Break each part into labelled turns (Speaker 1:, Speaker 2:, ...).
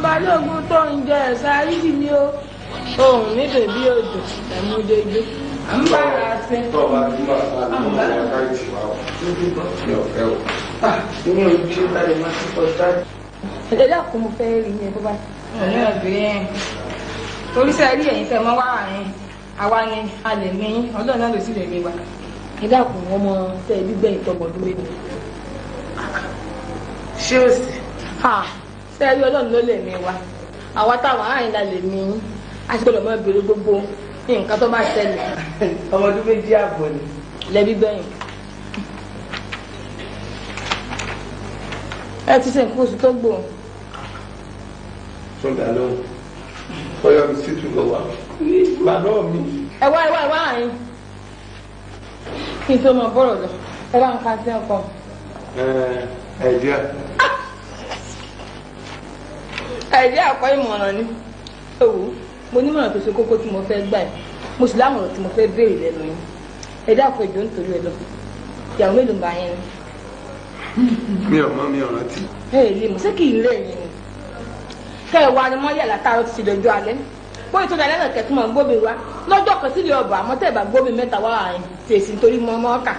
Speaker 1: balógun tó ń jẹ ẹ̀sárí ni ó ohun mi bèbí odò ẹ̀múdégbé à ń bára ṣe.
Speaker 2: tọ́ba tí wàá bá a lọ́wọ́ wọn ká ìṣúná o ní ọ̀fẹ́ o.
Speaker 1: nínú ibi tí ó bá lè máa ti pọ̀ sáré. ẹ̀jẹ̀ dàkú mo fẹ́ rí yẹn bó bá. ọ̀rẹ́ ọ̀gbìn yẹn oríṣẹ́ rí ẹ̀yìn tẹ́ mọ́ wá àárín àwa ni a lè ní ọlọ́run náà ló sì lè ní wa. ẹ dákun ọmọ tẹ́ gbígbẹ́ ìtọ́gbọ̀dún méjì.
Speaker 2: ṣé o sì.
Speaker 1: ṣé rí ọlọ́run ló lè ní wa àwa táwọn àárín la lè ní a ti gbọ́dọ̀ máa béèrè gbogbo nǹkan tó bá ṣẹlẹ̀.
Speaker 2: ọmọdún méjì àbọ̀ ni.
Speaker 1: lẹ́bí gbẹ̀yìn. ẹ ti ṣe nǹkan oṣù tó gbò.
Speaker 2: sọ́dà ló ọyọ mi sì tún lọ wá. bàbá mi.
Speaker 1: ẹ wá àyín kí n tó mọ bọ́rọ̀ lọ ẹ bá ń ka sí ọkọ.
Speaker 2: ẹ̀díà.
Speaker 1: ẹ̀díà àkọ́ ìmọ̀ràn ni ewu mo nímọ̀ràn tó ṣe kókó tí mo fẹ́ gbà ẹ̀ mo sì lámọ̀ràn tí mo fẹ́ béèrè lẹ́nu yín ẹ dákun ìjọ nítorí ẹ lọ ìyàwó mélòó ń bá yín ni.
Speaker 2: mi ò mọ mi ò rántí.
Speaker 1: ẹ ẹ lè mọ ṣé kì í lé yín ni kẹ ẹ wá ni mọ́lẹ̀ látàrọ ti ṣe lọ́jọ́ alẹ́ bóyá tó dalẹ́ náà kẹ́tùmọ̀ gbóbi wá lọ́jọ́ kan sílẹ̀ ọba àmọ́ tẹ̀ bá gbóbi mẹ́ta wá àyìn tèsí nítorí mọ́ ọmọ ọkà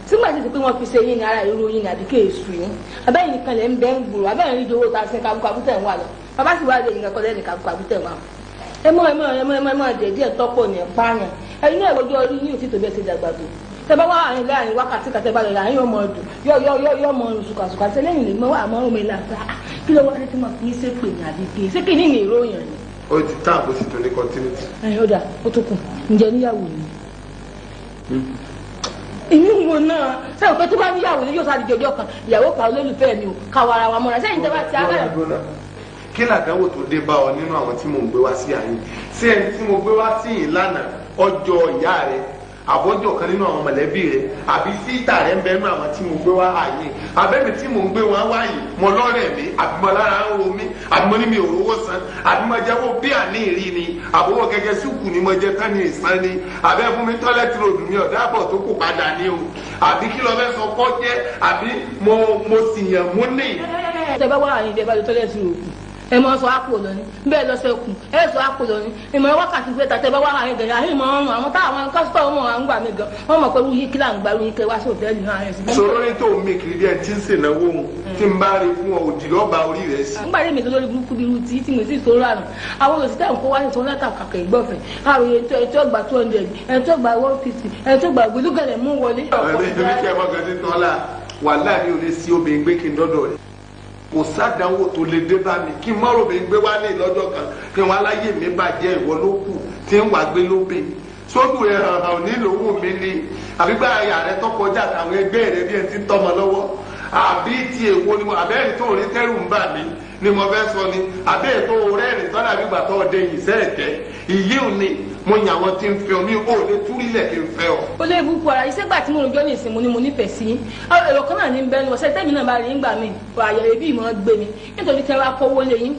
Speaker 1: sígbà tí pé wọ́n fi ṣe yín ní ara ìró yín ní àdìkẹ́ èṣù yín abẹ́yìn nìkan lẹ́ ń bẹ́ ń gbòòrò abẹ́yìn rí owó ta sí kabúkabú tẹ̀ ń wà lọ bàbá sì wá lè nìkan kọ́ lẹ́nu kabúkabú tẹ̀ wà. ẹ mọ díẹ̀ tọ́pọ̀ ní pààyàn ẹ̀yin náà ìwọ́jú orí yín ò tí tó bẹ́ẹ̀ ṣe dàgbà tó tẹ bá wà àárín láàrin wákàtí kàtẹ́ bá lọ láàrin ọmọ ọdún yọ mọ sùkàsùkà tẹ lẹ́yìn lè mọ àmọ́ ọmọ ilé àgbà kí ló wá dé tí mo fi ṣe pè ní àdìgẹ ṣé kì í ní ìròyìn ni.
Speaker 2: ó ti tán àbó sì tún ní continuity.
Speaker 1: ó dà ó tó kù ǹjẹ́ níyàwó ni. èmi wo náà sẹ́yìn pé tó bá níyàwó ni yóò sáré jọjọ́ kan ìyàwó kan olólùfẹ́ mi ò káwọ́ ara wa mọ́ra sẹ́yìn tẹ́ bá ti agbára.
Speaker 2: kí làdánwò tó dé bá ọ nínú àwọn tí mò ń gbé wá sí àyìn sí ẹni tí mo gbé wá sí yìí lánàá ọjọ́ ìyá rẹ àbọ̀jọ̀ kan nínú àwọn mọ̀lẹ́bí rẹ àbí síta rẹ ń bẹ nínú àwọn tí mo gbé wá àyè abẹ́mi tí mo ń gbé wọn wáyé mo lọ́rẹ̀ mi àbí mo lára ń ro mi àbí mo ní mi ò rówó san àbí mo jẹ́wọ́ bí àní ìrí ni àbúrò gẹ́gẹ́ sùkù ni mo jẹ́ tán ní ìsan ni àbẹ́ fún mi tọ́lẹ́tì ròdù mi ọ̀dà àbọ̀ tó kù padà ní o àbí kí lọ fẹ́ sọ kọ́ jẹ́ àbí mo sì yàn mú ní.
Speaker 1: tẹ bá wà àyè ìjẹba tó tọ́lẹ́tì ròdù ẹ mọ sọ àpò lónìí bẹ́ẹ̀ lọ sẹkùn ẹ sọ àpò lónìí ìmọ̀ wákàtí pé tàtẹ́ bá wà láàrin gẹ̀rẹ́ àyìn mọ̀ ọ́rùn àwọn táwọn kọ́sítọ̀ wọn à ń gbà mí gan wọ́n mọ̀ pé wúyí kí là ń gbà wúyí kẹ́ wá sí òtẹ́ẹ̀lì náà rẹ̀ sí.
Speaker 2: sọ̀rọ̀ ní tó mi kiri bí ẹ ti ń ṣènáwó òun tí ń bá rí fún ọ òdì lọ́ba orí rẹ̀ sí.
Speaker 1: nígbà tí mi tó lórí burúkú bíi rúti tí mo sì tó rànù àwọn olùsítẹ́ nǹkó wá sí tó látà kàkà ìgbọ̀fẹ́ àròyé ẹni tó gba 200 ẹni tó gba 150 ẹni tó gba gbẹlúgẹ̀lẹ̀ mú wọlé.
Speaker 2: kò sádánwò tó lè dé bá mi kí n mọ́rò mi gbé wá ní lọ́jọ́ kan kí wọ́n aláyè mi bàjẹ́ ìwọ ló kù tí ń wà gbé lóbe sódù ẹ̀ hàn hàn nílòówó mi ni àbígbà ayà rẹ tó kọjá àwọn ẹgbẹ́ rẹ bí ẹ ti ń tọ́mọ lọ́wọ́ àbí ti èwo ni mo àbẹ́rẹ́ tó rí tẹ́rù ń bà mí ni mo fẹ́ sọ ni àbẹ́rẹ́ tó rẹ́rìn tọ́lá bí gbàtọ́ ọdẹ yìí sẹ́ẹ̀kẹ́ ìyíùn ni mo yàn àwọn tí ń fẹ́ ọ mi ò lè túrílẹ̀ kí n fẹ́ ọ. ó lè bú kura iṣẹ́ gbà tí mo rojọ́ ní ìsìn mo ní mo nífẹ̀ẹ́ sí èrò kan náà ní bẹ́ẹ̀ ni wọ́n ṣe tẹ́mi náà bá rí nígbà míì àyẹ̀wò bí ìmọ̀ gbé mi nítorí tẹ́ wá kówó lé yín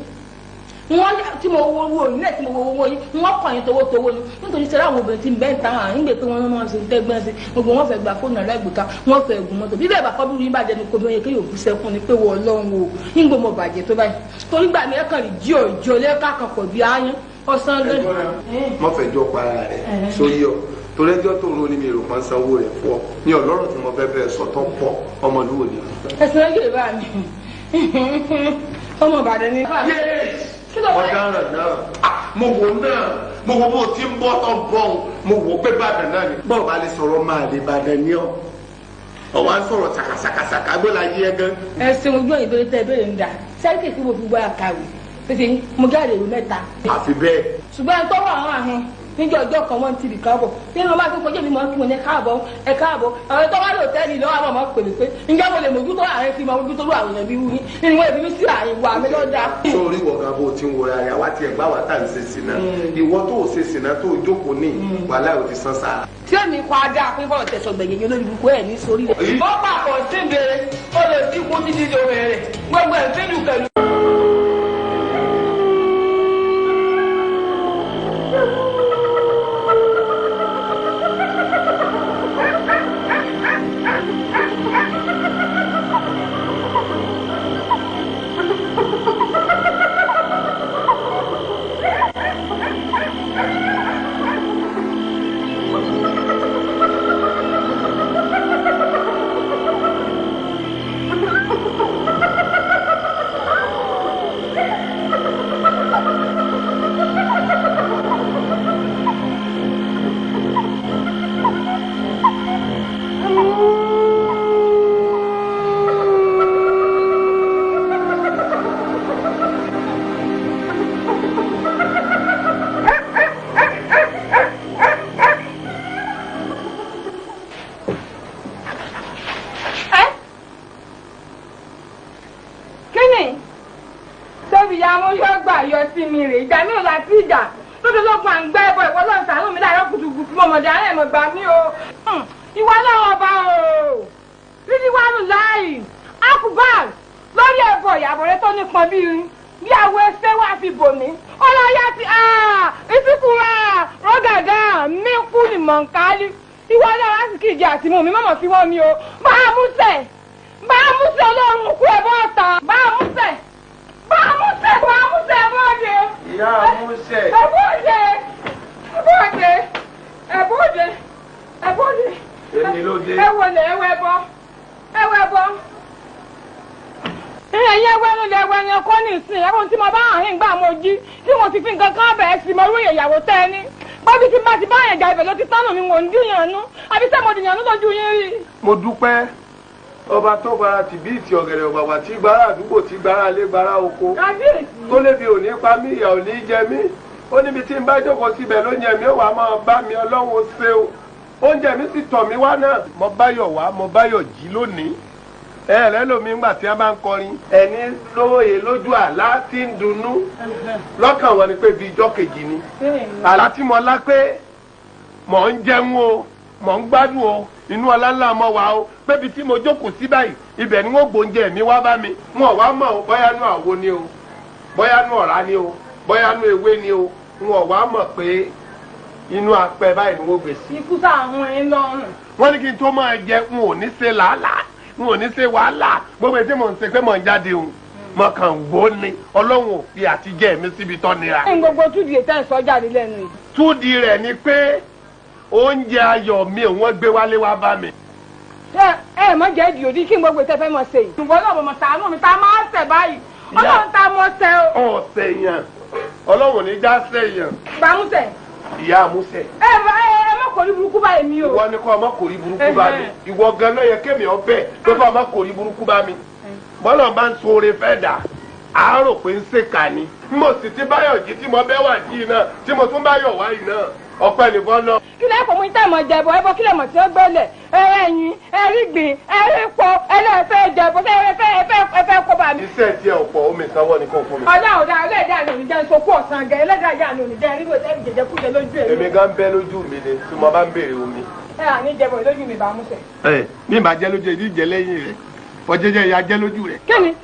Speaker 2: wọ́n tí mo wo owó yín náà tí mo wo owó yín wọ́n kọ̀ yín towó ni nítorí sẹ́ra àwọn obìnrin tí ń bẹ́ẹ̀ tán à ń gbé pé wọ́n máa ń ṣe tẹ́gbọ́n sí gbogbo wọn fẹ́ gba fóònù alágbèéká wọ́n fẹ́ gùn mọ́tò bí bẹ́ẹ̀ bá kọ́ bí yín bàjẹ́ ni kò bí wọ́n yẹ kí yóò bú sẹ́kún ni pé wọ́n ọlọ́run o yín gbọ́ mọ̀ bàjẹ́ tó báyìí torí gbà mí ẹ̀kan rí jí òjò lẹ́ka kan pọ̀ bí áyán ọ̀sán lónìí. mo fẹ́ jọ para rẹ̀ sóyè ọ torí ẹjọ́ tó ń ro ni mi èrò kan sanwó rẹ̀ fún ọ ní ọlọ́rọ̀ tí mo fẹ́ bẹ́ẹ̀ sọ tó pọ̀ ọmọlúwo ni.
Speaker 1: ẹ̀sìn ẹ̀yẹ bá mi ọmọ Ìbàdàn ni.
Speaker 2: ọ̀daràn náà mo wò náà mo wò bó ti ń bọ́ tó ń bọ̀ mo wò pé Ìbàdàn náà ni bọ́ọ̀ bá lè sọ̀rọ̀ máa lè Ìbàdàn ni ọ ọwọ́ à ń sọ̀rọ̀ sàkàsàkàsàkà gbọ́dọ̀ ayé ẹ gan.
Speaker 1: ẹ̀sìn ojú òyìnbó tẹ ìbéèrè ń dà sẹ́ríkì tí mo fi gbọ́ àkàwé tètè mo jáde ìlú mẹ́ta.
Speaker 2: àfi bẹ́ẹ̀.
Speaker 1: ṣùgbọ́n ẹni tó wà àwọn àhìn níjọ́ ọjọ́ kan wọ́n ti bì káàbọ̀ nínú ọmọ akẹ́kọ̀ọ́ jẹ́mi máa ń kí wọn ní káàbọ̀ ẹ káàbọ̀ àwọn tó wá lò tẹ́lẹ̀ lọ́wọ́ àwọn ọmọ pèlè pé ǹjẹ́ mo lè mójútó ààrẹ fi máa mójútó lù àwọn èèyàn bí wúyín nínú wọn ìbínú sí àìwà mi lọ́dà.
Speaker 2: sórí ìwọ gan bó ti ń wọra rẹ àwa tiẹ̀ gbá wa tá à ń ṣe sìnà ìwọ tó ò ṣe sìnà tó ò jókòó ní wàhálà ò ti san sára.
Speaker 1: tí èmi kọ́ adá pé bọ́ọ̀ tẹ̀sọ̀ gbẹ̀yẹ̀ lórí ibùkún ẹ̀ ní sórí rẹ̀. ó pàpọ̀ sí ìbéèrè ó lè dínkù títí lórí rẹ̀ gbogbo ẹ̀ fẹ́lú pẹ̀lú. bí ya mo yọ gbà yọ sí mi rè ìgbà mi ò láti ìjà lóde lọ́gbọ̀n à ń gbẹ́ ẹbọ ìwọ lọ́n sàánú mi láàárọ̀ kùtùkùtù mọ̀mọ́dé àárẹ̀ ẹ̀mọ̀ gbà mí o ìwọ náà ọba o rírí wà lù láàyè akubal lórí ẹbọ ìyàbọ̀ rẹ tó nípọn bí àwọ̀ ẹsẹ̀ wà fi bò mí ọlọ́yà ti ìsìnkú rọ́gàgà mí kú ni mọ̀nkálí ìwọ náà láti kí ìjà àtìmú mi mọ̀mọ́ fi wọ́n mi o bá a mú sẹ̀ ọlọ́run kú ẹ̀bọ́ ọ̀tá bá a mú sẹ̀ ẹ̀bọ́ọ̀dẹ.
Speaker 2: ìyá amúṣẹ.
Speaker 1: ẹ̀bọ́ọ̀dẹ.
Speaker 2: èmi ló dé.
Speaker 1: ẹ̀wọ̀lẹ̀ ẹ̀wẹ̀ bọ́. ẹ̀yẹ ẹ̀wẹ̀nu lẹ̀ ẹ̀wẹ̀ yẹn kọ́ ní ìsìn ẹ̀wọ̀n tí mo bá hàn yín gbà mo jí tí mo ti fi nǹkan kan bẹ̀ẹ́ sí mo rúyè ìyàwó tẹ́ ẹ ní. bọ́bí tí bá ti bá yẹn jà ibẹ̀ ló ti tánù mi wò ń dìyànnú àbí sẹ́ mo dìyànnú lójú yín rí.
Speaker 2: mo dúpẹ́ ọba tó bara tìbí ìtì ọ̀gẹ̀dẹ̀ ọ̀gbàgbà tí gbára àdúgbò tí gbára lé gbára oko tó lébi òní pa mí ìyà òní jẹ mí ó níbi tí n bá jókòó síbẹ̀ lóúnjẹ mi ó wà máa bá mi ọlọ́run ṣe o oúnjẹ mi sì tọ̀ mí wá náà mo báyọ̀ wá mo báyọ̀ jí lónìí rẹ lómi ńgbà tí a bá ń kọrin ẹni lóye lójú àlá tí ń dunnú lọ́kàn wọn ni pé bíi ijọ́ kejì ni àlá tí mo lá pé mò ń jẹun o mò ń gbádùn o inú ọlá ńlá mọ wa o pébi tí mo jókòó sí báyìí ibẹ̀ ni wọ́n gbóúnjẹ mi wá bá mi wọn wá mọ̀ o bóyá nú àwo ni o bóyá nú ọ̀rá ni o bóyá nú ewé ni o wọn wá mọ̀ pé inú apẹ báyìí ni wọ́n gbé sí.
Speaker 1: ikú sáwọn ẹ lọ́rùn.
Speaker 2: wọ́n ní kí n tó máa jẹ n ò ní ṣe làálàá n ò ní ṣe wàhálà gbogbo ètò mò ń ṣe pé mò ń jáde o mo kàn gbó ni ọlọ́run ò fi àtijẹ́ mi síbi tọ́ nira.
Speaker 1: ẹ̀ ń gbogbo túdì ètò ẹ̀ sọ jáde lẹ́nu yìí.
Speaker 2: túdì rẹ̀ ni pé oúnjẹ ayọ̀ mi wọ́n gbé wálé wá bá mi.
Speaker 1: ẹ mọ jẹ di òdi kí n gbogbo ìtẹ́fẹ́ mọ ṣe yìí. ṣùgbọ́n náà mo ṣàánú mi tá a máa ṣẹ̀ báyìí ọlọ́run tá a mọ ṣẹ o.
Speaker 2: ọ̀sẹ̀ yàn ọlọ́run ní já sẹ́yàn.
Speaker 1: bàmúṣẹ.
Speaker 2: ìyá àmúṣẹ.
Speaker 1: ẹ má kórí burúkú báyìí mi o.
Speaker 2: ìwọ ni kò má kórí burúkú bá mi ìwọ gan ló yẹ kémi ọbẹ̀ tó fà má kórí burúkú bá mi. bọ́lá bá ń sọ̀rọ̀ fẹ́ dà á rò pé ń ṣèkà ni. mo sì ti báyọ̀ jí tí mo bẹ́ wà jí náà tí mo tún báyọ̀ wáyìí náà ọpẹ́ nìkan lọ. kílẹ̀ kò mú ìtẹ́ ìmọ̀ jẹ̀bọ ẹbọ kílẹ̀ mọ̀ tí ó gbẹ́lẹ̀ ẹ̀yìn ẹ̀rígbìn ẹ̀rípo ẹlẹ́fẹ́ jẹ̀bọ ẹ̀fẹ́ kó bá mi. iṣẹ́ tí ẹ ò pọ̀ omi ìsanwó ni kò fún mi.
Speaker 1: ọlọ́run ẹlẹ́dàá ni òní jẹ́ sokú ọ̀sán gẹ̀ ẹlẹ́dàá yà ni òní jẹ́ ríro tẹ́lẹ̀ jẹjẹ kújẹ lójú ẹ̀.
Speaker 2: èmi gan bẹ́ lójú mi ni tí mo bá ń béèrè omi.
Speaker 1: ẹ à ní jẹ̀bọ lójú mi bá mú sẹ.
Speaker 2: ẹ mi bá jẹ lójú ìdí ìjẹ lẹ́yìn rẹ ọjẹjẹ ìyá jẹ lójú rẹ.
Speaker 1: kíni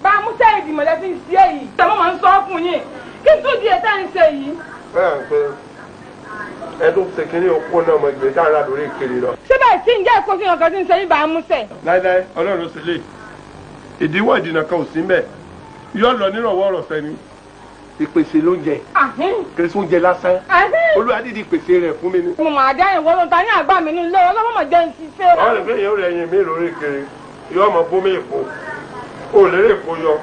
Speaker 1: bá mú sẹ ìdìmọ̀ lẹ́sìn sí èyí. tẹ̀mọ́ máa ń sọ fún yín kí n tún di ètò ẹ̀ ń ṣe yìí.
Speaker 2: ẹdún ṣèkínní òkú náà mo gbé sáà rà lórí ìkiri lọ.
Speaker 1: síbẹ̀ tí ń jẹ́ ìkó sí ọkọ̀ tí ń ṣe yín bá a mú sẹ̀.
Speaker 2: láíláí ọlọ́run sì lè ìdíwọ́ ìdìnnà kan ò sí mbẹ̀ yóò lọ nírọ̀wọ́ ọ̀rọ̀ sẹ́ni. ìpèsè ló ń jẹ kìrìsì oúnjẹ lásán olúwa dídì pèsè rẹ̀ fún mi ni.
Speaker 1: mo máa dá ìwọ ló ta ní àgbà mi nílé ọlọ́mọ mọ̀ jẹ́ ìṣiṣẹ́.
Speaker 2: àwọn ìfẹ́ yẹn ó rẹ̀ yín mí lórí ìkiri yóò mọ bómi èpo ó lérè èpo yọ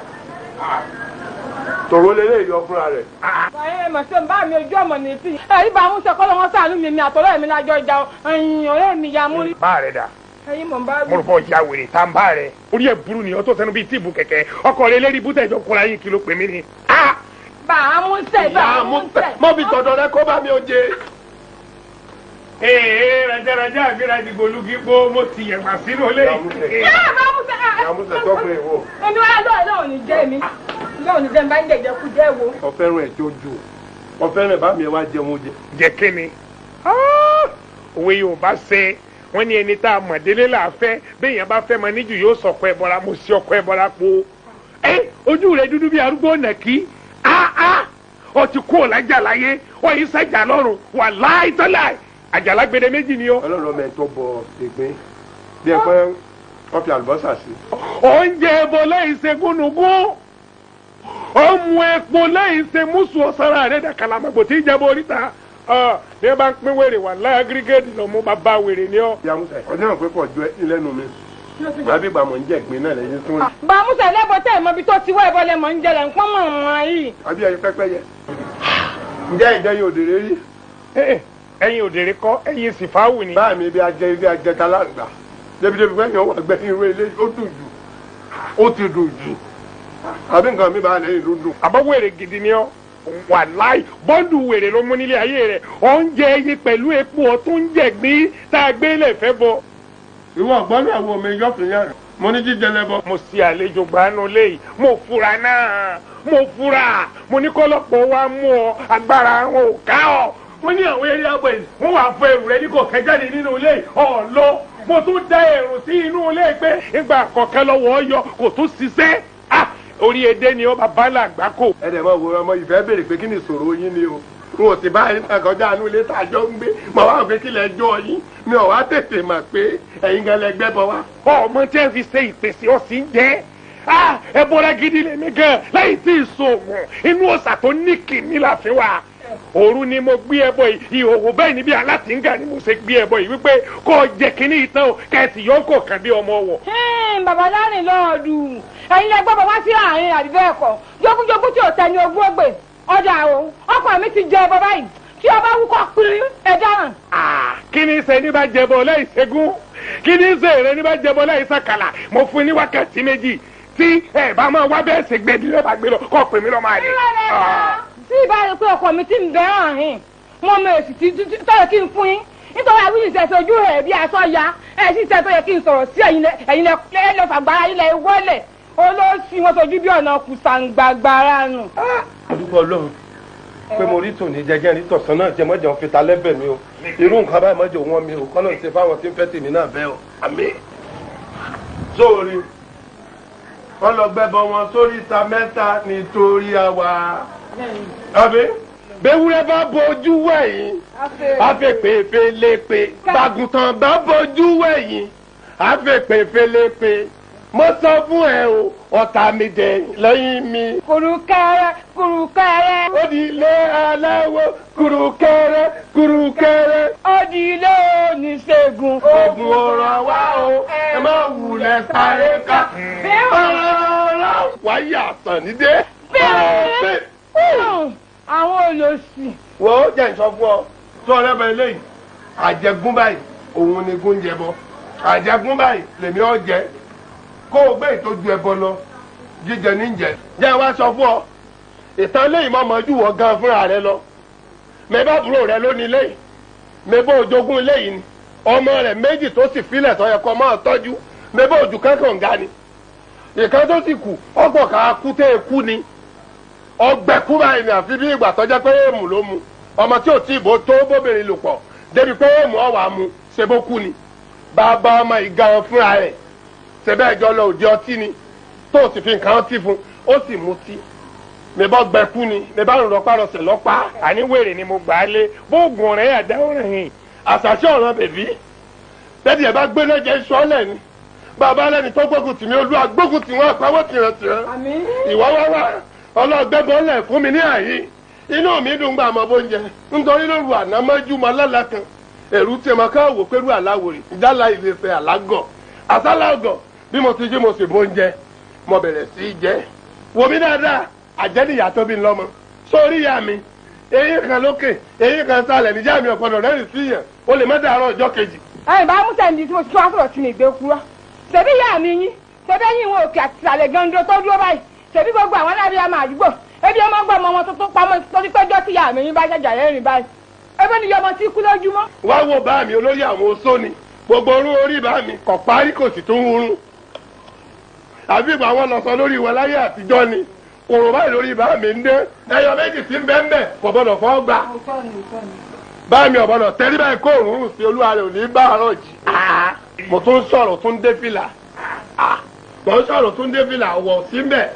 Speaker 2: tòró lélẹ̀ yọ fúnra rẹ̀.
Speaker 1: ẹ mọ̀ sí bá mi ojú ọmọ ní tí ẹ̀rí bá mú sẹ́kọ́ lọ́wọ́ sàánú mi àtọ́lọ́ mi lájọ ìjà ẹ̀yìn ọ̀rẹ́ mi ya múrí.
Speaker 3: bá rẹ̀ dà
Speaker 1: ẹ̀yin mọ̀ bá
Speaker 3: mo rò pọ̀ ìyá wèrè tá n bá rẹ̀ orí ẹ̀ burú ni ọtọ́ sẹ́nu bíi tíìbù kẹ̀kẹ́ ọkọ̀ rẹ̀ lérí bútẹ̀ ìjọ kọ́ra yín kí ló pè mí ni.
Speaker 1: bá a mú sẹ́ bá a mú sẹ́.
Speaker 2: mọ́ bí tọ̀dọ̀ rẹ kó bá mi ó jẹ.
Speaker 3: rẹjẹrẹjẹ àgbéra ìdìbò olùkí gbó mo ti yẹ̀gbà sínú ilé.
Speaker 2: yàmúsẹ̀ tọ́kùnrin wo.
Speaker 1: èmi wá lọ́ọ̀ ní jẹ́ mi lọ́ọ̀ ní jẹ́ mi bá ń jẹ̀jẹ̀ kú jẹ́ wo.
Speaker 2: ọ̀fẹ́ràn ẹ̀ jójú ọ̀fẹ́ràn bá mi ẹ̀ wá jẹun jẹ.
Speaker 3: jẹ kíni òwe Yorùbá ṣe wọ́n ní ẹni tá a mọ̀ délé là á fẹ́ béèyàn bá fẹ́ mọ níjù yóò sọ̀kọ ẹ̀ bọ́ra mo sí ọkọ ẹ̀ bọ́ra po. ojú rẹ̀ dúdú bí arúgbó nàkí ọ ti kú ọ̀làjà láyé ọ yìí sẹ́jà lọ́rùn wà láìtọ́láì àjàlá gbèdé méjì ni ó.
Speaker 2: ọlọ́run ọmọ ẹ̀ tó bọ ìgbín bí ẹ pé wọ́n fi àlùbọ́sà sí.
Speaker 3: oúnjẹ ẹbọ lẹ́yìn ṣe gúnugún ó mu epo lẹ́yìn ṣe mùsù ọ̀sára rẹ̀ dàkàlà àmàgbò tí ìjẹ́bọ oríta ní ẹ bá ń pín wèrè wà láì agírígéèdì lọ mú bàbá wèrè ni ọ.
Speaker 2: ọdún náà pé pọ̀ ju ilẹ̀nu mi gbàbí gbàmọ̀ ń jẹ́ ìgbín náà lẹ́yìn tó rí.
Speaker 1: bàmúsẹ̀ lẹ́bọ̀ tẹ̀ mọ́ ibi tó ti wá ìbọn lẹ́mọ̀ ń jẹ lẹ́ ń pọ́n mọ̀ ọ́n yìí.
Speaker 2: àbí ẹyin pẹ́pẹ́yẹ ǹjẹ́ ìjẹyìn òdèrè rí.
Speaker 3: ẹyin òdèrè kọ́ ẹyin sìfáwù ni.
Speaker 2: báà mi ibi ajẹta láǹgbà débi-débi pé èèyàn wà gbẹ́yìn irú ilé ó dùn jù ó ti dùn jù àbí nǹkan mi bá lẹ́yìn ló dùn.
Speaker 3: àbọ̀ wèrè gidi ni ọ wà láì bọ́ǹdù wèrè ló mú nílé ayé rẹ̀ oúnjẹ ẹyin pẹ̀lú epo ọ̀tún ń jẹ̀gbín tá a gbé lẹ̀ fẹ́ bọ.
Speaker 2: ìwọ ọ̀gbọ́n náà wo mi yọ̀fìn yẹn mo ní jíjẹ lẹ́bọ.
Speaker 3: mo ṣe àlejò gbanú léyìí mo fura náà mo fura mo ní kọ́lọ́pọ̀ wa mú ọ agbára wọn ò ká ọ mo ní àwọn eré àgbẹ̀ wọn wà fún ẹrù rẹ ní kò kẹjáde nínú ilé ọ̀lọ́ mo tún dá èrò sí inú ilé pé ìgbà kọ̀ọ̀kan lọ́wọ́ yọ kò tún ṣiṣẹ́ orí edé ni ó bàbá làgbà kò.
Speaker 2: ẹ dẹ̀ mọ̀ wo ọmọ ìfẹ́ béèrè pé kí ni ìṣòro yín ni o n ò sì bá yín kọjá àánú ilé tá a jọ ń gbé mọ̀ wá pé kí lẹ jọ yín mi ò wá tètè mọ̀ pé ẹ̀yin gan lẹ gbẹ́ bọ wá.
Speaker 3: ọmọ tí ẹ fi ṣe ìpèsè ọ̀sìn jẹ́ ẹ bọ́ra gidi lèmi gan lẹ́yìn tí ìṣòògùn inú ọ̀sà tó ní kìíní la fi wà òru ni mo gbé ẹbọ yìí ìhòòhò bẹ́ẹ̀ níbi alátìǹgà ni mo ṣe gbé ẹbọ yìí wípé kò jẹ kínní ìtàn o kẹsì yọ kò kàn bí ọmọ wọ.
Speaker 1: bàbá láàrin lọ́ọ̀dù ẹ̀yin lẹ gbọ́ bàbá sí àárín àdìbẹ́ ẹ̀kọ́ jogúnjogún tí ò tẹni ogún ògbè ọjà o ọkọ mi ti jẹ ẹbọ báyìí tí ọba wúkọ pín ẹ dáràn.
Speaker 3: kí ni ṣe ní bá jẹbọ lẹ́yìn ṣẹ́gun kí ni ṣe èrè ní bá jẹbọ lẹ́yìn ṣàkàlà mo fún ní wákàtí méjì tí ẹ bá máa wá bẹ́ẹ̀ ṣe gbẹ̀dí lẹ́bàá gbé lọ kọ́ pè mí lọ́ máa rí.
Speaker 1: tí ìbá rẹ pé ọkọ mi ti ń bẹ hàn yín mo mọ èsì tí tọ́yẹ kí n fún yín nítorí àwọn ìṣẹ̀ sojú rẹ̀ bí aṣọ ya ẹ̀ sì ṣe tó yẹ kí n sọ̀rọ̀ sí ẹ̀yin lẹ fàgbára yín lẹ wọlé olóòsì wọn sojú bí ọ̀nà kùsàǹgbàgbàrà nù.
Speaker 2: àdúgbò Ọlọ́run pé mo rí tòní jẹjẹ rí tọ̀sán náà jẹ mọ́jọ fi ta lẹ́bẹ̀ mi o irú nǹkan báyìí mọ́jọ wọn mi o kọ́nà ṣe fáwọn tí ń fẹ́ tèmi náà bẹ́ẹ̀ o àmín. sóòrì wọ́n lọ gbẹ́bọ wọn sórí ìta mẹ́ta nítorí àwa. àbí bẹ́wúrẹ́ bá bojú wẹ̀yìn àfẹ́pẹ́fẹ́ lépe bàgùntàn bá bojú wẹ̀yìn àfẹ́pẹ́fẹ́ lépe mo sọ fún ẹ o ọ̀tá mi dẹ̀ lẹ́yìn mi.
Speaker 1: kùrùkẹrẹ kùrùkẹrẹ.
Speaker 2: ó di ilé aláwọ̀ kùrùkẹrẹ kùrùkẹrẹ.
Speaker 1: ó di ilé oníṣègùn.
Speaker 2: oògùn ọ̀rọ̀ wa o ẹ má wulẹ̀ sáré ká. ọ̀rọ̀ wáyé àtànídé.
Speaker 1: bẹ́ẹ̀ àwọn olòṣì.
Speaker 2: wo jẹ́ ìsọ fún ọ tó ọ̀rẹ́ bẹ lẹ́yìn àjẹgún báyìí òun ni gún jẹ bọ àjẹgún báyìí lèmi ọ jẹ kó o gbé ìtọ́jú ẹbọ lọ jíjẹ níjẹ. jẹ́ wá sọ fún ọ ìtàn lẹ́yìn mọ́ mọ́jú wọ gan fúnra rẹ lọ mẹ́bà búrò rẹ lónìí lẹ́yìn mẹ́bà òjogún lẹ́yìn ni ọmọ rẹ méjì tó sì filẹ̀ tó yẹ kó máa tọ́jú mẹ́bà òjù kankan ga ni ìkan tó sì kù ọgbọ̀n ká kú tẹ́ ẹ kú ni ọgbẹ́kú báyìí ni àfi bí ìgbà tó jẹ́ pé èèmù ló mu ọmọ tí ò tí ìbò tó bóbìnrin lò pọ̀ débi pé èèmù ọ̀wà mu ṣe bó kú ni bàbá ọmọ ìgan fúnra rẹ̀ sẹ́bẹ̀ ẹjọ́ lọ òde ọtí ni tó o sì fi nǹkan ọtí fún ó sì mutí mẹ́bọ́ gbẹ́kú ni mẹ́bá ń rọpárọsẹ̀ lọ́pàá.
Speaker 3: àní wèrè ni mo gbà á lé bóògùn ọ̀rẹ́ àdá ọ̀rẹ́ yìí.
Speaker 2: àṣàṣe ọ̀ràn bèbí bẹ́ẹ̀ni ẹ̀ bá gbé lẹ́jẹ̀ sọ́ọ̀lẹ̀ ni bàbá lẹ́ni tó gbógun tì mí olúwa gbógun tì wọ́n àpáwọ́ tìrantìran ìwọ́ wá wá ọlọ́gbẹ́bọ́lẹ̀ fún mi ní àyè inú mi dùn gbà mọ́ bóúnjẹ nítorí lóru àná mọ́jú mọ́ lálá kan èrú tí mo ká wò pẹ̀lú aláwòrì ìjálá ìlẹ̀fẹ̀ àlágọ̀ àsálàgọ̀ bí mo ti jí mo sì bóúnjẹ mo bẹ̀rẹ̀ sí í jẹ wò mí dáadáa àjẹ́nìyà tó bí lọ́mọ sórí ìyá mi eyín kan lókè eyín kan sálẹ̀ níjà mi ọ̀pọ̀lọ̀ rẹ́rìn sí yàn ó lè má dàárọ̀ ọjọ́ kejì.
Speaker 1: ẹ̀yin bá mú sẹ́ni tí mo ti tún wá sọ̀rọ̀ sí mi ìgbé kúrọ́ ṣebí ìyá mi yín ṣebí ẹ̀yin ìwọ̀n òkè àti ìsàlẹ̀ gando tó dúró báyìí ṣebí gbogbo àwọn alábíàmọ àdúgbò ebi ọmọ gbọ́ ọmọ wọn tó pamọ́ torí péjọ tí ìyá mi yín bá ṣàjà rẹ́rìn báyìí ebi ni ọmọ tí kú lójúmọ́.
Speaker 2: wá wo bá mi olórí àwọn oṣó ni gbogbo orún orí bá mi kò parí kò sì tún wúrún àbí ìgbà wọn lọ sọ lórí ìwẹ láyé àtijọ́ ni òrùn báyìí lórí bá mi ń dé ẹyọ méjì tí ń bẹ́ ń bẹ̀ kò gbọdọ̀ fọ́ gbà bá mi ọ̀bọ̀dọ̀ tẹ́lí báyìí kó òrùn sí olúwa rẹ̀ ò ní bá àárọ̀ jì mo tún sọ̀rọ̀ tún dé fìlà mo ń sọ̀rọ̀ tún dé fìlà wọ̀ sí mbẹ̀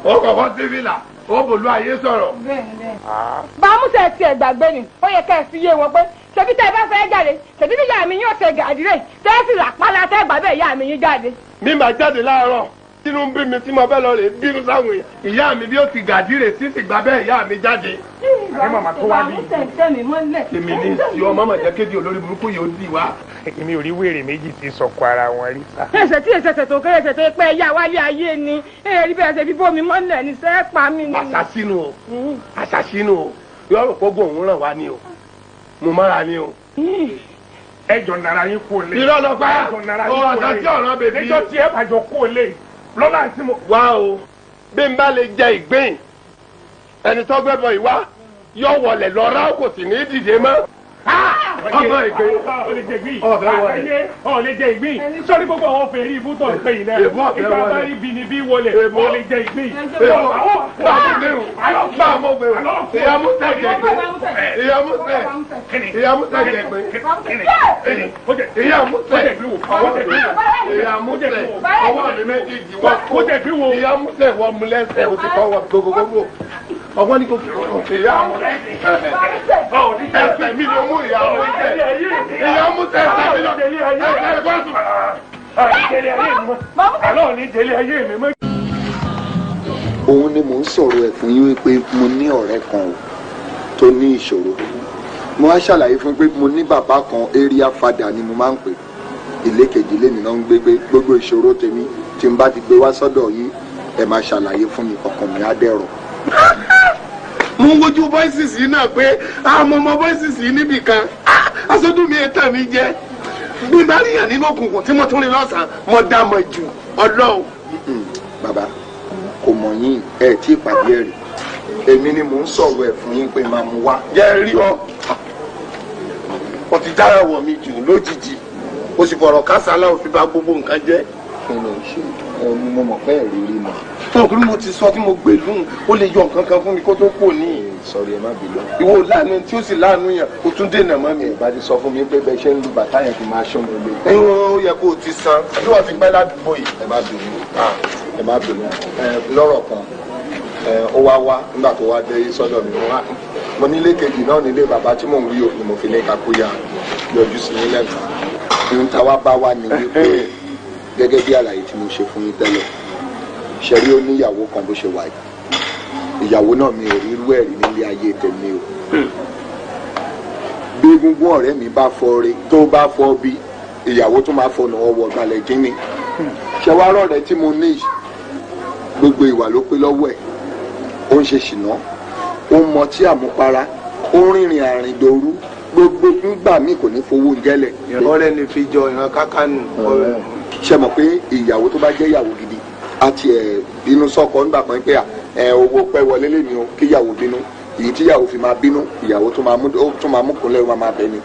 Speaker 2: ó kọ̀kọ́ dé fìlà ó bòlú ayé sọ̀rọ̀.
Speaker 1: bámúsẹ̀ tiẹ̀ gbàgbé ni ó yẹ ká ẹ fi yé wọn pé ṣebí tẹ́ ẹ bá fẹ́ jáde ṣebí bí ìyá mi yóò ṣe gàdírè tẹ́ ẹ sì rà pálá tẹ́ gbà bẹ́ẹ̀ ìyá mi yín jáde.
Speaker 2: mi máa jáde láàárọ̀ tínú ń bí mi tí mo fẹ́ lọ rè bínú sáwọn èèyàn ìyá mi bí ó ti gàdírè sí sì gbà bẹ́ẹ̀ ìyá mi jáde.
Speaker 3: àní màmá tó wá bí.
Speaker 2: èmi ní sí ọmọ màjẹ́ kéde olórí burúkú yóò dì wá.
Speaker 3: èmi ò rí wèrè méjì tí sọkọ ara wọn rí sá.
Speaker 1: ẹsẹ̀ tí ẹsẹ̀ tó kéré ẹsẹ̀ tó pẹ́ ẹ̀yà wálé ayé ni rí bẹ́ẹ̀ ṣe bí bómi mọ́lẹ̀ ní sẹ́ẹ̀ pa mí ni.
Speaker 2: àṣàṣínú o àṣàṣínú o yọrọ kógó òun ràn wá ní o mo mára ní o.
Speaker 3: ẹjọ nara yín kó lé.
Speaker 2: irọ́ lọ pa ọ̀dọ́ tí ọ̀ràn bèbí.
Speaker 3: níjọ́ tí ẹ bàjọ́ kó lé lọ́la tí mo.
Speaker 2: wá o bí n bá lè jẹ ìgbín ẹni tó gbẹ́bọ̀ ìwá yọ wọlé lọ́ra kò sì ní dìde mọ́.
Speaker 3: ọ̀sán ìgbé ọ̀lẹ́jẹ̀ ìgbín àgbáyé ọ̀lẹ́jẹ̀ ìgbín sọ́ni gbogbo àwọn fèrè ibú tó ń pè yìí náà ìgbà bá rí bí ni bí wọlé ọ̀lẹ́jẹ̀ ìgbín.
Speaker 2: ọwọ́ ní kò fi ìyá àwọn ẹsẹ̀ mi ló mú ìyá àwọn ìyá mú ẹsẹ̀ mi lọ ẹsẹ̀ bọ́ọ̀sù.
Speaker 3: àlọ́ ní délé ayé mi mọ́.
Speaker 4: òun ni mò ń sọ̀rọ̀ ẹ̀ fún yín wípé mo ní ọ̀rẹ́ kan o tó ní ìṣòro mo wá ṣàlàyé fún pé mo ní bàbá kan area father ni mo máa ń pè ilé kejì lèmi náà ń gbé gbogbo ìṣòro tèmi tí n bá ti gbé wá sọ́dọ̀ yìí ẹ máa ṣàlàyé fún mi ọkàn mi á dẹ̀rọ̀.
Speaker 2: mo ń wojú voices yìí náà pé àmọ́ ọmọ voices yìí níbì kan aṣojú mi ẹ̀tàn mi jẹ́ bí n bá ríyàn nínú òkùnkùn tí mo tún rí lọ́sàn-án mo dá mọ̀ jù ọlọ́run.
Speaker 4: bàbá kò mọ̀ yín ẹ̀ tí ìpàdé ẹ̀ rí èmi ni mò ń sọ̀rọ̀ ẹ̀ fún yín pé máa mú wá.
Speaker 2: jẹ́ rí ọ ti dára wọ̀ mi jù lójijì o sì fọ̀rọ̀ kásálà òfin bá gbogbo nǹkan jẹ́.
Speaker 4: kí ni ò ṣe mo mọ̀ pé ẹ̀rí rí mọ̀.
Speaker 2: ọkùnrin mo ti sọ tí mo gbé lóhùn ó lè yọ nǹkan kan fún mi kó tó kò ní.
Speaker 4: sọ̀rọ̀ ẹ má bínú.
Speaker 2: ìwọ láàánú tí ó sì láàánú yẹn o tún dènà mọ́ mi.
Speaker 4: ìbá ti sọ fún mi pé bẹ́ẹ̀ ṣe ń lu bàtà yẹn kí n máa ṣọ́ mi lé.
Speaker 2: ó yẹ kó o ti san tí wọ́n ti pẹ́ ládùúgbò yìí.
Speaker 4: ẹ má bínú ẹ má bínú lọ́rọ̀ kan ó wá nígbà tó wá dé sọ́dọ̀ mi mo nílé kejì náà nílé bàbá tí mò ń rí òfin mo fi ní kakúyà yọjú sí ní lẹ́nu. ohun táwa bá wà ní wípé gẹ́gẹ́ bí àlàyé tí mo ṣe fún yín tẹ́lẹ̀ ṣẹ̀rí ó níyàwó kan bó ṣe wà yìí ìyàwó náà mi ò rí irú ẹ̀ rí nílé ayé tèmi o bí egungun ọ̀rẹ́ mi bá fọ́ rí tó bá fọ́ bí ìyàwó tó máa fọ̀nà ọwọ́ gbalẹ̀ kínní ṣẹwárọ̀ rẹ tí mo ní gbogbo ìwà ló pé lọ́wọ́ ẹ̀ ó ń ṣe ṣìnà ó ń mọtí àmupara ó ń rìnrìn àrìndòru gbogbo nígbà míì kò ní fowó oúnjẹ lẹ̀.
Speaker 2: ọ̀rẹ́ ni fi jọ ìran kákánù.
Speaker 4: ṣe mọ̀ pé ìyàwó tó bá jẹ́ ìyàwó gidi àti bínú sọ́kọ nígbà kan pé owó pẹ́ wọlé lé mi o kí ìyàwó bínú èyí tí ìyàwó fi máa bínú ìyàwó tó máa mú kúnlẹ̀ ó máa bẹ ni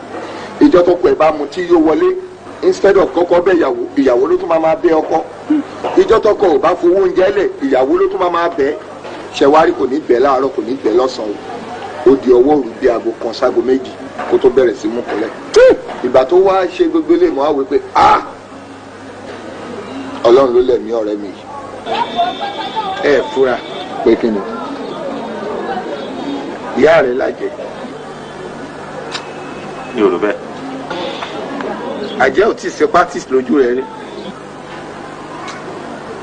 Speaker 4: ìjọ tó pẹ́ bá mu tí yóò wọlé instead of kọ́kọ́ bẹ ìyàwó ló tún máa bẹ ọkọ ìjọ tọkọ ò bá fowó oúnjẹ lẹ̀ ìyàwó ló tún máa bẹ ṣẹwárí kò ní bẹ láàárọ̀ kò ní bẹ lọ́sàn-án ó di ọwọ́ òru bí aago kan ságo méjì kó tó bẹ̀rẹ̀ sí mú kúnlẹ̀ ìgbà tó wá ṣe gbogbo lè mọ́ àwẹ̀ pé ọlọ́run ló lẹ̀mí ọ̀rẹ́ mi ẹ fúra pé kí ni
Speaker 2: ìyá rẹ̀ lájẹ.
Speaker 5: ní òrò bẹ́ẹ̀.
Speaker 2: àjẹ́ ò tí ì ṣe practice lójú rẹ̀ rí.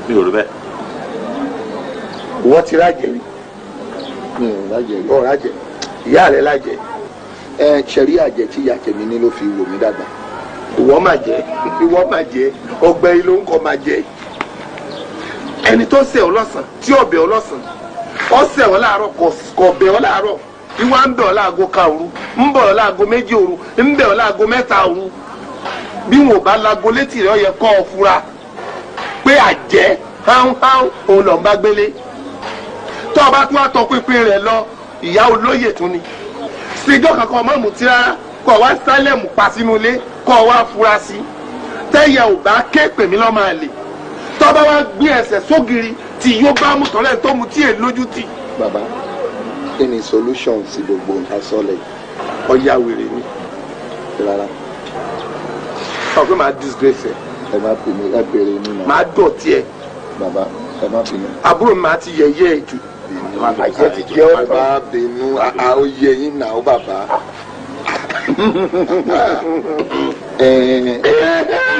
Speaker 5: ní òrò bẹ́ẹ̀.
Speaker 2: ìwọ ti rájẹ rí.
Speaker 4: mi ò lájẹ rí.
Speaker 2: ọ̀ rájẹ ìyá rẹ̀ lájẹ.
Speaker 4: ṣẹ̀rí àjẹ tí ìyá tèmi ní ló fi wò mí dàgbà.
Speaker 2: ìwọ máa jẹ ọgbẹ́ ilé ń kọ́ máa jẹ. ẹni tó ṣẹ̀ ọ́ lọ́sàn tí ó bẹ̀ ọ́ lọ́sàn ó ṣẹ̀ ọ́ láàárọ̀ kò bẹ̀ ọ́ láàárọ̀ ìwà ń bẹ̀ ọ́ láago kan òru ń bẹ̀ ọ́ láago méjì òru ń bẹ̀ ọ́ láago mẹ́ta òru bí wọn ò bá lago létí rẹ̀ ó yẹ kọ́ ọ fura pé àjẹ́ háúháú òun lọ́n bá gbélé tó o bá tún wá tọ pínpín rẹ̀ lọ ìyá olóyè tún ni síjọ́ kankan ọmọ mùtí rárá kọ́ ọ wá sálẹ̀mù pa sínú ilé kọ́ ọ wá fura sí tẹ́yẹ ò bá ké pèmí lọ́ máa lè tó bá wá gbé ẹsẹ̀ sógiri tí yóò bá mú tọ́lẹ̀ tó mu tí èè lójú tì.
Speaker 4: bàbá kí ni solution sí gbogbo nǹkan sọ́lẹ̀
Speaker 2: ọ̀ya wèrè ni
Speaker 4: rárá
Speaker 2: ọ̀ pé máa disgrace
Speaker 4: ẹ má pè mí ẹ bèrè mi náà
Speaker 2: máa dọ̀tí ẹ̀
Speaker 4: bàbá ẹ má bínú.
Speaker 2: àbúrò mi máa ti yẹ̀yẹ́ ẹ̀ jù.
Speaker 4: àjẹ́ ti jẹ́ ọ́ bá bínú oyè yín náà bàbá.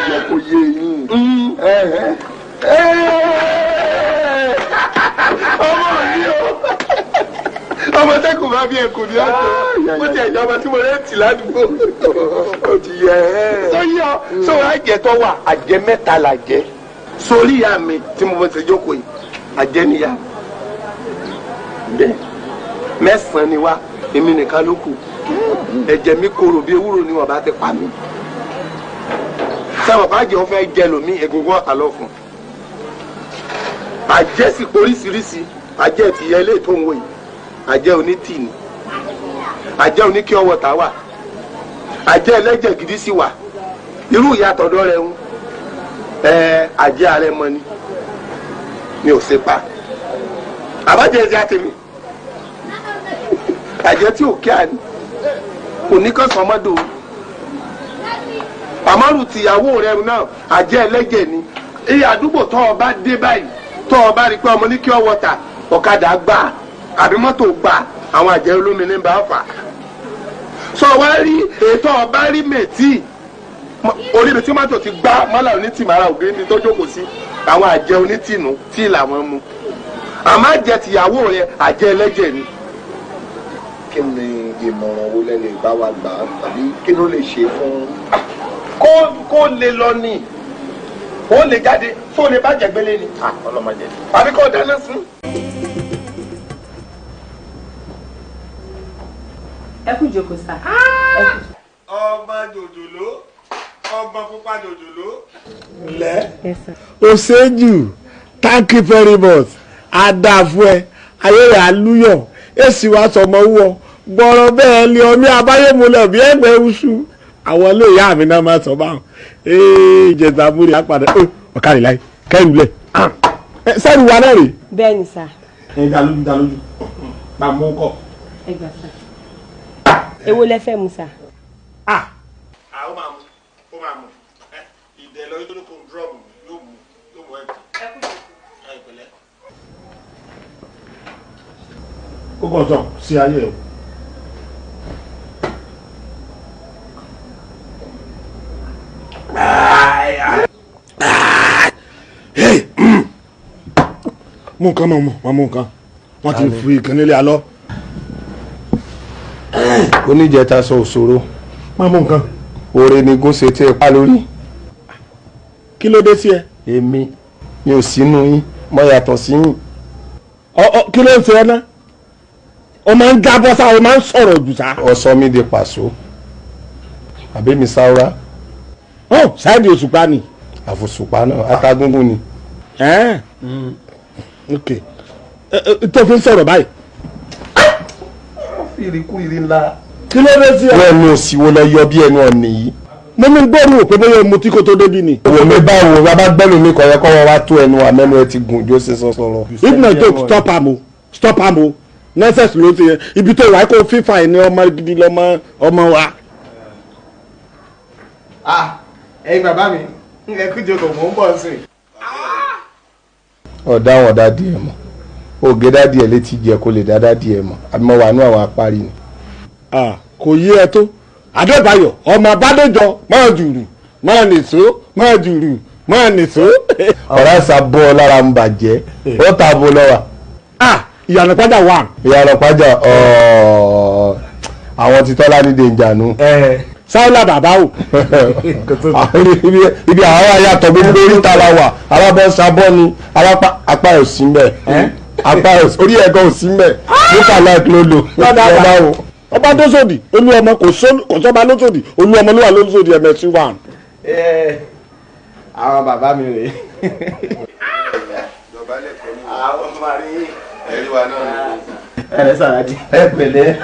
Speaker 4: yẹ kó yé yín.
Speaker 2: ọmọ mi o ọmọ tẹkùn bá bí ẹkùn ní àjọ mo ti ẹjọ ọmọ tí mo rẹ tì ládùúgbò ó ti yẹ ẹ. sọyí ọ sọ̀rọ̀ àjẹ́ tó wà àjẹ́ mẹ́ta là jẹ́ sórí ìyá mi tí mo bọ ṣe jókòó yìí àjẹ́ níyà bẹ́ẹ̀ mẹ́sàn-án ni wá èmi nìkan ló kù ẹ̀jẹ̀ mi korò bí ewúro ni wọ́n bá ti pa mí sẹ́wọ̀n bá jẹ́ wọ́n fẹ́ jẹ lómi egungun ọ̀tá lọ fún àjẹ́ sì poríṣiríṣi àjẹ́ ti yẹ ilé tó ń wò yìí àjẹ́ onítì ni àjẹ́ oníkí ọwọ́ tá wà àjẹ́ ẹlẹ́jẹ̀ gidi sì wà irú ìyá tọ̀dọ̀ rẹ̀ ń àjẹ́ ààrẹ mọ ni mi ò ṣe pa àbájẹ́ ẹ̀jẹ̀ àtẹ̀mí àjẹ́ tí ò kí à ní kò ní kàn sọmọdò àmọ́rù tìyàwó rẹ̀ náà àjẹ́ ẹlẹ́jẹ̀ ni iye àdúgbò tó o bá dé báyìí tó o bá rí pé ọmọ ní kí ọ wọta ọ̀kadà gbà àbí mọ́tò gbà àwọn àjẹ́ olómi ní bá fà sọ wá rí ètò ọba rí mẹ́tì orí ibi tí mọ́tò ti gbá mọ́là onítìmára ògiri ní tó jókòó sí àwọn àjẹ́ onítìnú tí làwọn mú àmọ́ àjẹ́ tìyàwó rẹ̀ àjẹ́ ẹlẹ́jẹ̀ ni.
Speaker 4: kí ni ìmọ̀ràn wo lẹ́lẹ̀ bá wa gbà tàbí kí ló lè ṣe fún.
Speaker 2: kó lè lọ ní ó lè jáde tó lè bá jẹgbélé ni.
Speaker 4: ọlọ́mọdé.
Speaker 2: àbí kò dáná sún.
Speaker 5: ẹ kú jókòó sá.
Speaker 3: ọmọ jòjòló ọmọ pupa jòjòló.
Speaker 6: ǹlẹ́ o ṣe jù thank you very much adáfú ẹ ayé rẹ̀ alúyọ̀ èsì wa sọmọ wọ gbọ́rọ̀ bẹ́ẹ̀ lé ọmí abáyémúlẹ̀ bí ẹgbẹ́ oṣù àwọn ilé ìyá mi náà máa sọ báwọn ìjẹta múri àpàdé ọ̀kadì láì kẹ́rù lẹ̀ sẹ́rù wa náà rè.
Speaker 5: bẹ́ẹ̀ ni sá.
Speaker 6: ẹ dalójú bá mú kọ.
Speaker 5: ẹ gbà sá. èwo lẹ fẹ́ mu sá.
Speaker 2: ó máa mú ìdẹ lọ yóò kó dúrọ́ọ̀mù yóò mú ẹ̀ ìpínlẹ̀.
Speaker 6: ó kàn sọ sí ayé o. mú nǹkan mọ̀ mú nǹkan wọ́n ti fi ìkànnì ilé alọ́.
Speaker 2: oníjẹta sọ òṣòro
Speaker 6: má mú nǹkan.
Speaker 2: oore ni gúnṣe tí ẹ pa lórí.
Speaker 6: kí ló dé sí ẹ.
Speaker 2: èmi mi ò sínú yín mo yàtọ̀ sí yín.
Speaker 6: kí ló ń ṣe ẹ ná. o máa ń jábọ́ sá o máa ń sọ̀rọ̀ jù sá.
Speaker 2: ọsọ mi di pàṣọ àbí mi sáwúrà.
Speaker 6: ṣáìdì òṣùpá ni.
Speaker 2: àfòṣùpá náà atagúngún ni.
Speaker 6: ok tó fi ń sọ̀rọ̀ báyìí.
Speaker 2: ìrìkúrìrì ńlá.
Speaker 6: kí ló dé sí ẹ.
Speaker 2: wọ́n ẹnu òsìwò lọ yọ bí ẹnu ọ̀nì yìí.
Speaker 6: mo ní gbóòórùn òpin bóyá mo tí kò tó débi ni.
Speaker 2: òwò mi báwo bàbá gbẹ́nu mi kọ̀ọ̀yẹ́ kọ́ wọn wá tó ẹnu àmẹ́nu ẹ ti gùn jó ṣe sọ̀rọ̀.
Speaker 6: if not joke stop am o nonsense ló ti yẹ ibi tó wà kó fífa ẹ̀ ní ọmọ gidi lọ́mọ ọmọ wa.
Speaker 7: ẹ̀yin bàbá mi ẹ kú jókòó mò ń bọ̀ sí.
Speaker 2: ọ̀dà wọn dá díẹ̀ mọ́ ògè dá díẹ̀ létí jẹ kó lè dá díẹ̀ mọ́ àbí mo wà nú àwọn apárí ni.
Speaker 6: kò yé ẹ tó adébáyọ̀ ọmọ abádéjọ máa jùrù máa nìṣó máa jùrù máa nìṣó.
Speaker 2: ọ̀rá ìsàbọ̀ lára ń bàjẹ́ ó ta bo lọ́wọ́.
Speaker 6: ìyànà pàjá wà.
Speaker 2: ìyànà pàjá àwọn ti tọ́lá ní dèjànú.
Speaker 6: sáwọ́lá bàbá o.
Speaker 2: ibi àwọn ayàtọ̀ gbogbo oríta la wà alábọ̀ sábọ̀ ni apá ẹ̀ sí mbẹ̀ apá ẹ̀ orí ẹ̀gọ́ ò sí mbẹ̀ nípa láìpẹ́ ló lò lọ́dà o.
Speaker 6: ọba tó sòdì olú ọmọ kò sọ́ba ló sòdì olú ọmọ ló wà ló sòdì ẹ̀mẹ̀sì wà.
Speaker 7: àwọn bàbá mi rèé. àwọn mari ẹ̀rí wa náà. ẹ̀rẹ́ sàràjì. ẹ̀pẹ̀lẹ́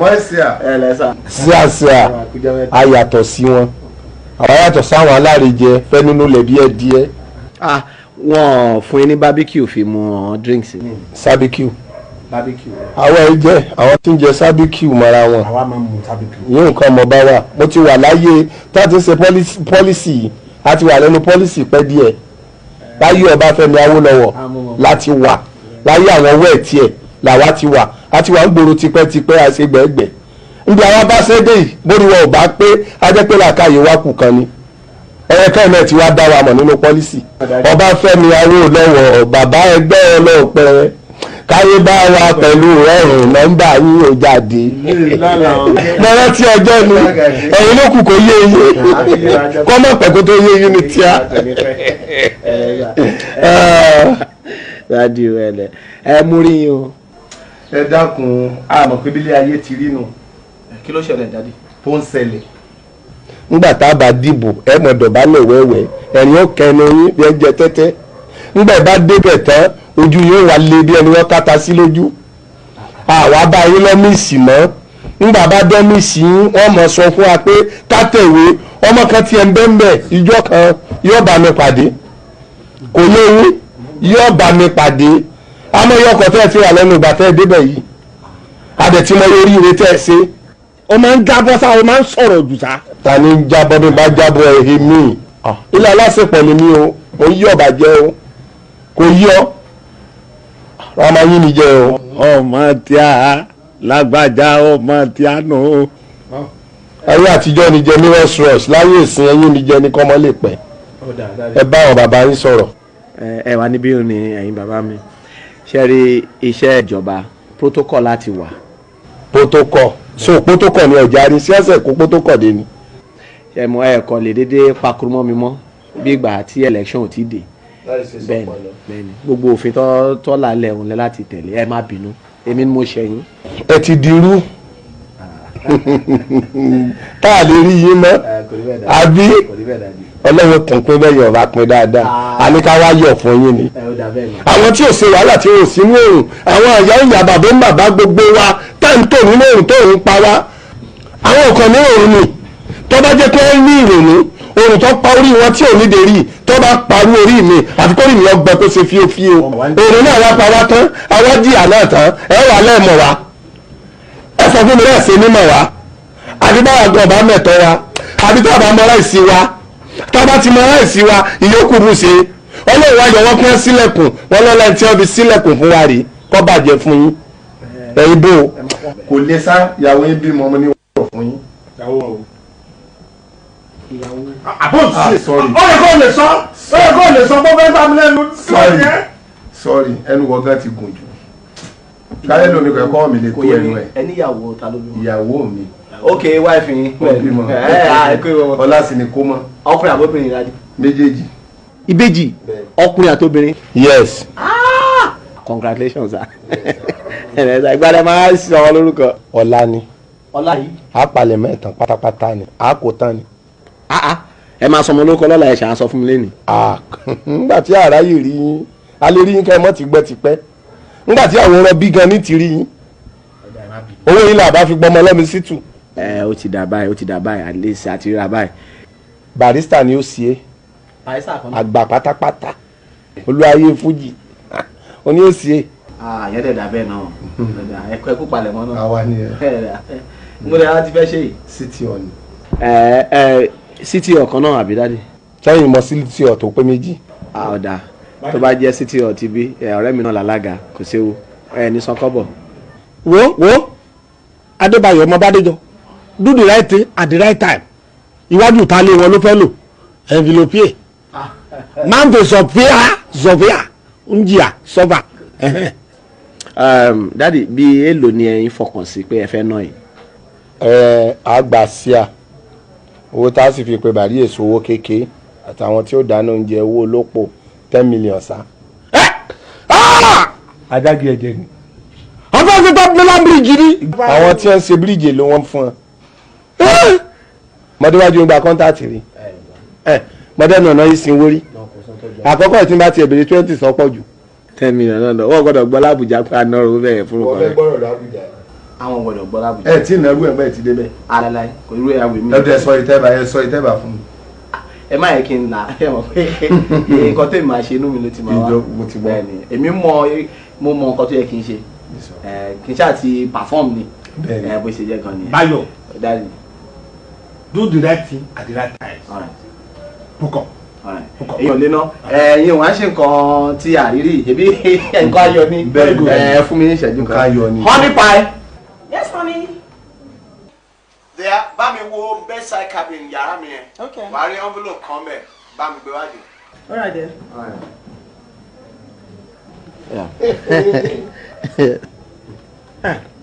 Speaker 7: mọ́ sí à. ẹ̀rẹ́ sà.
Speaker 2: síàsíà ayàtọ̀ sí wọn àwọn ayàtọ̀ sáwọn alárèjẹ fẹ́ nínú lẹ̀bi ẹ̀ díẹ̀.
Speaker 7: wọ́n fún yín ní barbecue fi mu drinks.
Speaker 2: sábíkìú.
Speaker 7: barbecue.
Speaker 2: àwọn ẹ̀ jẹ́ àwọn tí ń jẹ sábíkìú mọ́ra wọn.
Speaker 6: àwa máa ń mu sábíkìú.
Speaker 2: yóò nǹkan ọmọ bá wà mo ti wà láyé tá a ti ń ṣe pọ́lísì yìí a ti wà lẹ́nu pọ́lísì pẹ́ díẹ̀ láyé Ọbáfẹ́mi Awólọ́wọ̀ láti wà láyé àwọn owó ẹ̀ tiẹ̀ làwa ti wà a ti wà ń gbòòrò tipẹ́tipẹ́ àṣegbẹ̀ẹ́gbẹ̀ níbi àwọn bá ṣe dé yìí bóri wọn ò bá pé ajẹ́pẹ́ làkàyè wá kù kan ni ẹ̀yẹ́kẹ́ náà ti wá dá wa mọ̀ nínú pọ́lísì Ọbáfẹ́mi Awólọ́wọ̀ bàbá ẹgbẹ́ ọlọ́ọ̀pẹ káyé bá wa pẹ̀lú ẹ̀rùn nọ́mbà yín ò jáde mo rántí ọjọ́ ni ẹ̀yin ló kù kó yé yín kọ́ mọ̀ pẹ̀ kó tó yé yín ní tíá.
Speaker 7: rádìó ẹ mú rí yín o.
Speaker 2: ẹ dákun àmọ̀ pé bílé ayé ti rí nù.
Speaker 7: kí ló ṣẹlẹ̀ dáadé.
Speaker 2: tó ń ṣẹlẹ̀. nígbà tá a bá dìbò ẹ mọ̀ dọ̀bálẹ̀ wẹ́wẹ́ ẹ̀rín ó kẹnu yín bí ẹ jẹ tẹ́tẹ́ nígbà bá débẹ̀ tán ojú yóò wá lé bí ẹni wọ́n káta sí lójú àwa bá yín lọ́mí ìsìn mọ́
Speaker 6: ńgbà bá dẹ́mi sí wọ́n mọ̀ sọ fún wa pé ká tẹ̀wé ọmọ kan tiẹ̀ ń bẹ́ẹ̀ ìjọ kan yóò bá mi pàdé kò léwu yóò bá mi pàdé àmọ́ yóò kọ́ tẹ́ ti wà lẹ́nu ìgbà tẹ́ débẹ̀ yìí adẹ̀tí mo lórí ìwé tẹ́ ṣe ó máa ń jábọ́ sá ó máa ń sọ̀rọ̀ jù sá. ta ni ń jábọ́ bí bá jábọ́ ẹ̀ mí ilé aláṣepọ̀ ni mí o mo yí ọ̀bà jẹ́ o kò yí ọ ọmọ yín ni jẹ́ o. ọmọ tí a lágbájá ọmọ tí a nù o. ayé àtijọ́ ni jẹ́ ní rush rush láyé ìsìn ẹ̀yìn ni jẹ́ ní kọ́mọ lè pẹ́ ẹ bá àwọn bàbá yín sọ̀rọ̀.
Speaker 7: ẹ wà níbí òní ẹ̀yin bàbá mi ṣe rí iṣẹ́ ìjọba protocol láti wà.
Speaker 6: protocol so protocol ni ọjà rí sí ẹsẹ̀ kó protocol dé ni.
Speaker 7: ẹ mọ ẹ̀kọ́ lè dédé pakuru mọ́ mi mọ́ bí ìgbà tí election ò tí dé bẹ́ẹ̀ni gbogbo òfin tó lálẹ́ òun lẹ́ láti tẹ̀lé ẹ má bínú èmi ni mo ṣẹ̀yìn. ẹ
Speaker 6: ti dirú tá a lè rí yín mọ́ àbí ọlọ́run kàn pín bẹ́ẹ̀ yọ̀ bá pín dáadáa àní ká wá yọ̀ fún yín ni. àwọn tí ò ṣe wàhálà tí ò sínú òrùn àwọn àyà ìyá bàbá ń bàbá gbogbo wa táǹtò nínú òrùn tó ń pa wá àwọn kan ní òrùn ni tó bá jẹ́ pé ó ní ìrònú òrùn tó pa orí wọn tí ò ní dèrí tó bá parú orí mi àti kórìí mi ọgbọ́n tó ṣe fíofío òrùn náà wá pa wá tán àwa jìyà náà tán ẹ wà lẹ́ẹ̀mọ̀ wá ẹ sọ fún mi náà ṣe nímọ̀ wá àbí báwa gan ọba mẹ́tọ́ wa àbí tó àbá mọ́ra ìsí wa tó bá ti mọ́ra ìsí wa ìyókù bù ṣe ọlọ́run wáyọ̀ wọ́n pín sílẹ̀kùn wọn lọ́la tí wọ́n fi sílẹ̀kùn fún wa rí kọ́ bàjẹ́ fún yín ẹ̀yin bò kò lè sá ìyàwó yín bímọ ọmọ ní wọ́n fún yín.
Speaker 3: àbọ̀ sí sọ́ọ̀rì ó yẹ kó lè sọ bó fẹ́ bá mi lẹ́nu
Speaker 6: sọ́ọ̀rì ẹnu wọ́gán ti gùn jù káyọ̀ lómi kẹ́kọ́ mi lè tó ẹnu ẹ̀.
Speaker 7: ẹni ìyàwó ta ló bímọ.
Speaker 6: ìyàwó mi.
Speaker 7: ok wáìfì yín.
Speaker 6: ọlá sì ni kó mọ.
Speaker 7: ọkùnrin àbóbìnrin ìdájí.
Speaker 6: méjèèjì.
Speaker 7: ìbejì ọkùnrin àtobìnrin.
Speaker 6: yes.
Speaker 7: congratulations sir. ìgbàlẹ̀ máa sọ ọ lórúkọ.
Speaker 6: ọlá ni.
Speaker 7: ọlá yìí.
Speaker 6: a palẹ̀ mẹ́tàn pátápátá ni a kò tán ni.
Speaker 7: ẹ máa sọmọ lórúkọ lọ́la ẹ̀ ṣàn sọ fún mi lẹ́nu.
Speaker 6: nígbà tí àrá yìí rí yín a lè rí yín kẹ́ ẹ mọ́ ti gbẹ́ ti pẹ́ nígbà tí àwòrán bí gan ní ti rí yín owó yìí là bá fi gbọmọ lọ́mi sí tù.
Speaker 7: ó ti dà báyìí at least àti ríra báyìí.
Speaker 6: barista ni ó sì é àgbà pátápátá olúwayé fújì ó ní ó sì é.
Speaker 7: yẹn dẹ̀ dà bẹ́ẹ̀ náà ẹ̀kọ́ ẹ̀kú palẹ̀ mọ́ náà.
Speaker 6: àwa ni ẹ.
Speaker 7: mo lè láti fẹ́ ṣe yìí.
Speaker 6: city on.
Speaker 7: city ọ̀kan náà àbí dáàdi.
Speaker 6: sẹ́yìn mọ city ọ̀ tó pé méjì.
Speaker 7: ọ̀dà tó bá jẹ́ city ọ̀ ti bí ọ̀rẹ́ mi náà làlága kò séwu ní sọ́kọ́bọ̀.
Speaker 6: wo adébáyọ̀ ọmọ bádéjọ do the right thing at the right time iwájú ìta lé wọn ló fẹ́ lò envelope máa ń fẹ́ sọfíà ń jìyà sọ́fà.
Speaker 7: dáàdi bí èèlò ni ẹ̀yin fọkàn sí pé ẹ fẹ́ ná yìí.
Speaker 6: àgbà síà owó tá a sì fi pe bàrí èso owó kékeré àtàwọn tí ó dáná oúnjẹ owó olópò 10 million sá. adágí ẹ̀jẹ̀ ni. wọ́n fẹ́ fi tọ́ mílíọ̀nù bíríìjì ni. àwọn tí wọ́n ń ṣe bíríìjì ló wọ́n fún wọn. mọ̀déwájú ń gba kọ́ńtàtì rí mọ̀dé nàná yìí sin wórí àkọ́kọ́ tí n bá tiẹ̀ bèrè 20 sọ pọ̀ jù.
Speaker 7: 10 million náà wọ́n gbọ́dọ̀ gbọ́ lábùjá pé àná rò bẹ̀rẹ̀ fún
Speaker 6: wọ́n fẹ́ gbọ́rọ̀ lábùjá.
Speaker 7: àwọn gbọ́dọ̀ gbọ́ lábùjá.
Speaker 6: ẹ tí ì nàrú ẹ̀ bẹ́ẹ̀ ti débẹ̀.
Speaker 7: alalaye kò irú ẹ̀yàwó mi.
Speaker 6: ẹ sọ ìtẹ́bà fún mi.
Speaker 7: ẹ má yẹ kí n là ẹ mọ̀ pé nǹkan tó máa ṣe inú mi ló ti máa wá. bẹ́ẹ̀ni èmi mo mọ nǹkan tó yẹ kí n ṣe kí n ṣáà ti perform ni bó ṣe jẹ́ gan ni.
Speaker 3: Báyọ̀
Speaker 7: dáàdi.
Speaker 3: do the right thing at the right time. púpọ̀.
Speaker 7: èèyàn lé náà ẹ̀yin wọ́n á ṣe nǹkan tí àrírí ẹbí nǹkan ayọ̀ ni fún mi ní ìṣẹ́jú kan. honey pie.
Speaker 8: Yes, mommy.
Speaker 2: There, bá mi wo bedside cabin yàrá mi yẹn.
Speaker 8: Okay.
Speaker 2: Wàá rí envelope kan bẹ̀, bá mi gbé wájú.
Speaker 8: All right then.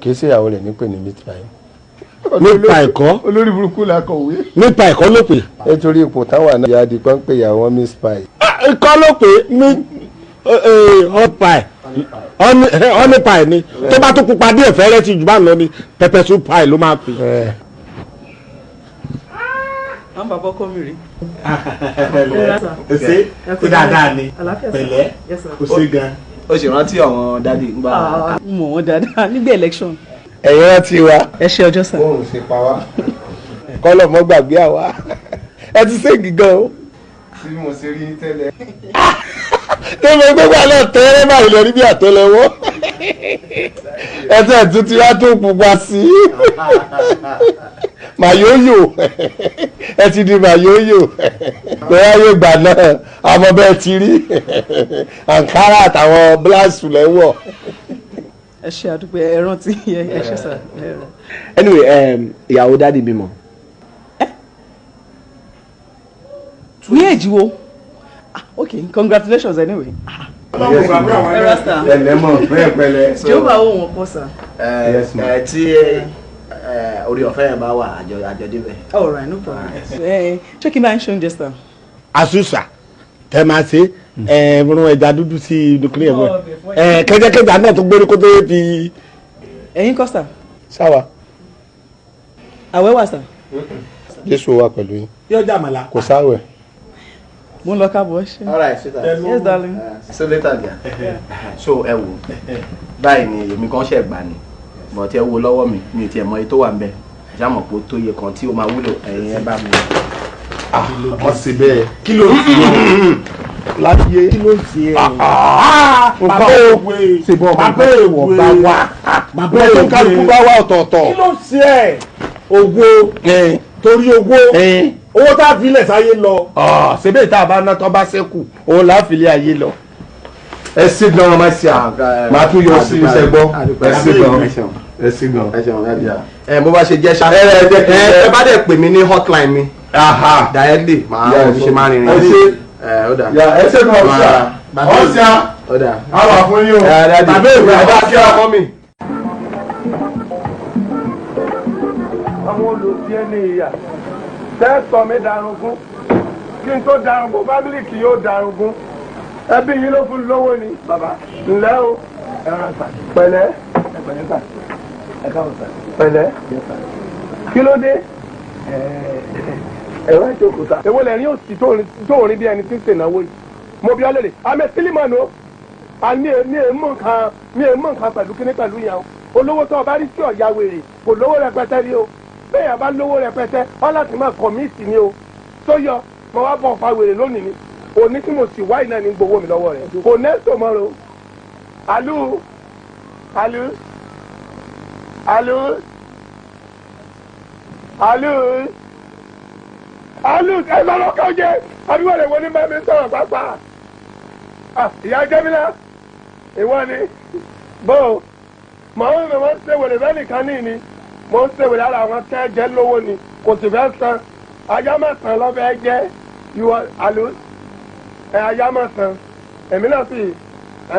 Speaker 6: kì í ṣe ìyàwó rẹ̀ nípè ní meat pie. nípa ẹ̀kọ́
Speaker 2: olórí burúkú la kọ̀wé.
Speaker 6: nípa ẹ̀kọ́ ló pè. nítorí ipò táwọn náà yáa di pọ́n pé ìyàwó miss pie. ẹ̀kọ́ ló pè hot pie honey pie ni tó bá tó pupa díẹ̀ fẹ́rẹ́ tí jù bá lọ ni pepper soup pie ló máa pè.
Speaker 8: àwọn bàbá ọkọ mi rí.
Speaker 3: ṣe ṣe dáadáa ni pẹ̀lẹ́ kò ṣe gan.
Speaker 7: ó ṣe rántí àwọn dádì ń gbà.
Speaker 8: mọ̀ wọ́n dáadáa nígbà election.
Speaker 6: ẹ̀yin rántí wa.
Speaker 8: ẹ ṣe ọjọ́ sà.
Speaker 6: bóun ṣe pa wá. kọ́lọ̀ mọ́ gbàgbé àwa ẹ ti ṣègì gan o. tí mo ṣe rí tẹ́lẹ̀. tẹ́lẹ̀ gbẹ́gbẹ́ náà tẹ́lẹ̀ báyìí lọ rí bí àtẹ́lẹwọ́. ẹsẹ̀ tún ti wá tó pupa sí i. màyóyò ẹ ti di màyóyò bẹ́ẹ̀ yóò gbà náà àmọ́ bẹ́ẹ̀ ti rí àǹkárá àtàwọn bíláṣù lẹ́wọ̀.
Speaker 8: ẹ ṣe àdúgbò ẹ rántí ẹ ṣe sà.
Speaker 7: anyway ìyàwó dáàdi bímọ.
Speaker 8: ní èjì wo okay congratulations anyway.
Speaker 7: ẹlẹ́mọ̀ pẹ́ẹ́pẹ́lẹ́.
Speaker 8: jehova ó wọn kọ́ sà.
Speaker 7: tí orí ọ̀fẹ́ yẹn bá wà àjọ débẹ̀.
Speaker 8: all right no problem. ṣé kí n bá ń ṣe oúnjẹ sà.
Speaker 6: àṣùṣà tẹ máa ṣe rún ẹja dúdú sí dùkúlẹ̀ ẹ̀mọ́ kẹjẹkẹjà náà tó gbórí kó tó fi.
Speaker 8: ẹ̀yin kọ́ sà.
Speaker 6: sáwa.
Speaker 8: àwẹ̀ wà sà.
Speaker 6: jésù wà pẹ̀lú yín.
Speaker 8: yóò jà màlá.
Speaker 6: kò sáwẹ̀.
Speaker 8: mo ń lọ káàbọ̀ ṣe.
Speaker 7: all right sweetheart.
Speaker 8: yes darling.
Speaker 7: so later dia. so ẹ wo báyìí ni èmi kan ṣe gbà ni but ẹ wo lọ́wọ́ mi ò tiẹ̀ mọ èyí tó wà ń bẹ̀ jámọ̀ pé ó tó iye kan tí ó máa wúlò ẹ̀yin ẹ bá mi.
Speaker 6: wọ́n ṣe bẹ́ẹ̀ kí ló ń fi ẹ́ láyé kí ló ń fi ẹ́ bàbá òwe bàbá èèwọ̀ bá wà bàbá èèwọ̀ kálukú bá wà ọ̀tọ̀ọ̀tọ̀ kí ló ń fi ẹ́ ògo torí owó tá a fi lẹ̀ sáyé lọ ṣebí tá a bá ná tó bá ṣẹ́kù òun là á fi lé ayé lọ. ẹ ṣe gan ọmọ ṣe à máa tún yọ sí iṣẹ́ gbọ́ ẹ ṣe gan ẹ ṣe gan.
Speaker 7: bó bá ṣe jẹ́ ṣá ẹ bá dẹ̀ pè mí ní hotline mi directly máa ṣe máa rìnrìn.
Speaker 6: ẹ ṣe gan ọ̀ṣà àwọn àfọyín o tàbí ìwé àbá kí ọkọ mi.
Speaker 3: àwọn olùsí ẹni ìyà tẹ́sọ̀ mi darúgún kí n tó darúgún fámìlì kì yóò darúgún ẹbí yìí ló fún lówó ni bàbá ńlẹ́ o pẹ̀lẹ́ pẹ̀lẹ́ kí ló dé ẹ̀rọ ìjókòó ta. èwo lẹ́rìn òsì tó rìn bí ẹni tí ń ṣènáwó yìí mo bí ọ lè àmì sílímọ̀nù o àmì èèmọ̀ nǹkan pẹ̀lú kíní pẹ̀lú yẹn o olówó tó o bá rí sí ọ̀ya wèrè kò lówó rẹpẹtẹ rí o bẹ́ẹ̀ yà bá lówó rẹpẹtẹ ọ́ láti máa kọ̀míìtì ni o tó yọ mo wá bọ̀ fa wèrè lónìí ni òní tí mo sì wáyé náà ní gbowó mi lọ́wọ́ rẹ̀ kò nẹ́sọ̀ mọ́ ro alu alu alu alu alu ẹ bá lọ́kàn jẹ àdúgbò rẹ̀ wọ́n ní bá mi sọ̀rọ̀ pápá ìyá jẹ́mílá ìwọ ni bó màá ń wọ́n ṣe wèrè bẹ́ẹ̀ nìkan ní ni mo ń ṣe wèrè ara àwọn tẹ́ jẹ́ lówó ni kò sì fẹ́ san ajá mẹ́sàn-án lọ́fẹ́ jẹ́ ìwọ alu ajá mẹ́sàn-án èmi náà sì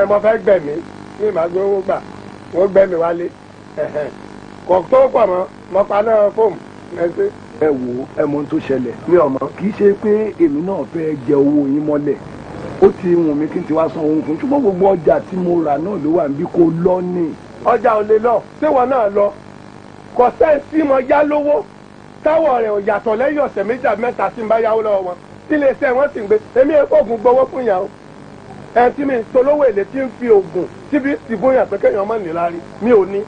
Speaker 3: mo fẹ́ gbẹ̀mí ní ìmàgbé owó gbà wọ́n gbẹ̀mí wálé kò tó pọ̀ mọ́ mo pa náà fóòmù ẹsẹ̀.
Speaker 9: ẹ wo ẹ mọ ohun tó ṣẹlẹ̀ mi ò mọ̀ kì í ṣe pé èmi náà fẹ́ jẹ owó yín mọ́lẹ̀ ó ti wùn mí kí n ti wá san ohun fún ṣùgbọ́n gbogbo ọjà tí mo rà náà ló wà níbí kò lọ ní.
Speaker 3: ọjà ò lè lọ síwọ náà lọ kò sẹ́ǹsì mo yá lówó táwọ̀ rẹ̀ ò yàtọ̀ lẹ́yìn ọ̀sẹ̀ méjì àbí mẹ́ta tí n bá yáwó lọ́wọ́ wọn tí lè ṣe wọ́n sì ń gbé èmi èkó ògùn gbowó fún yàn o ẹ̀ tí mi solówó èlé tí ń fi ògùn síbi ìbò yàn pé kéèyàn mọ̀ níláárí mi ò ní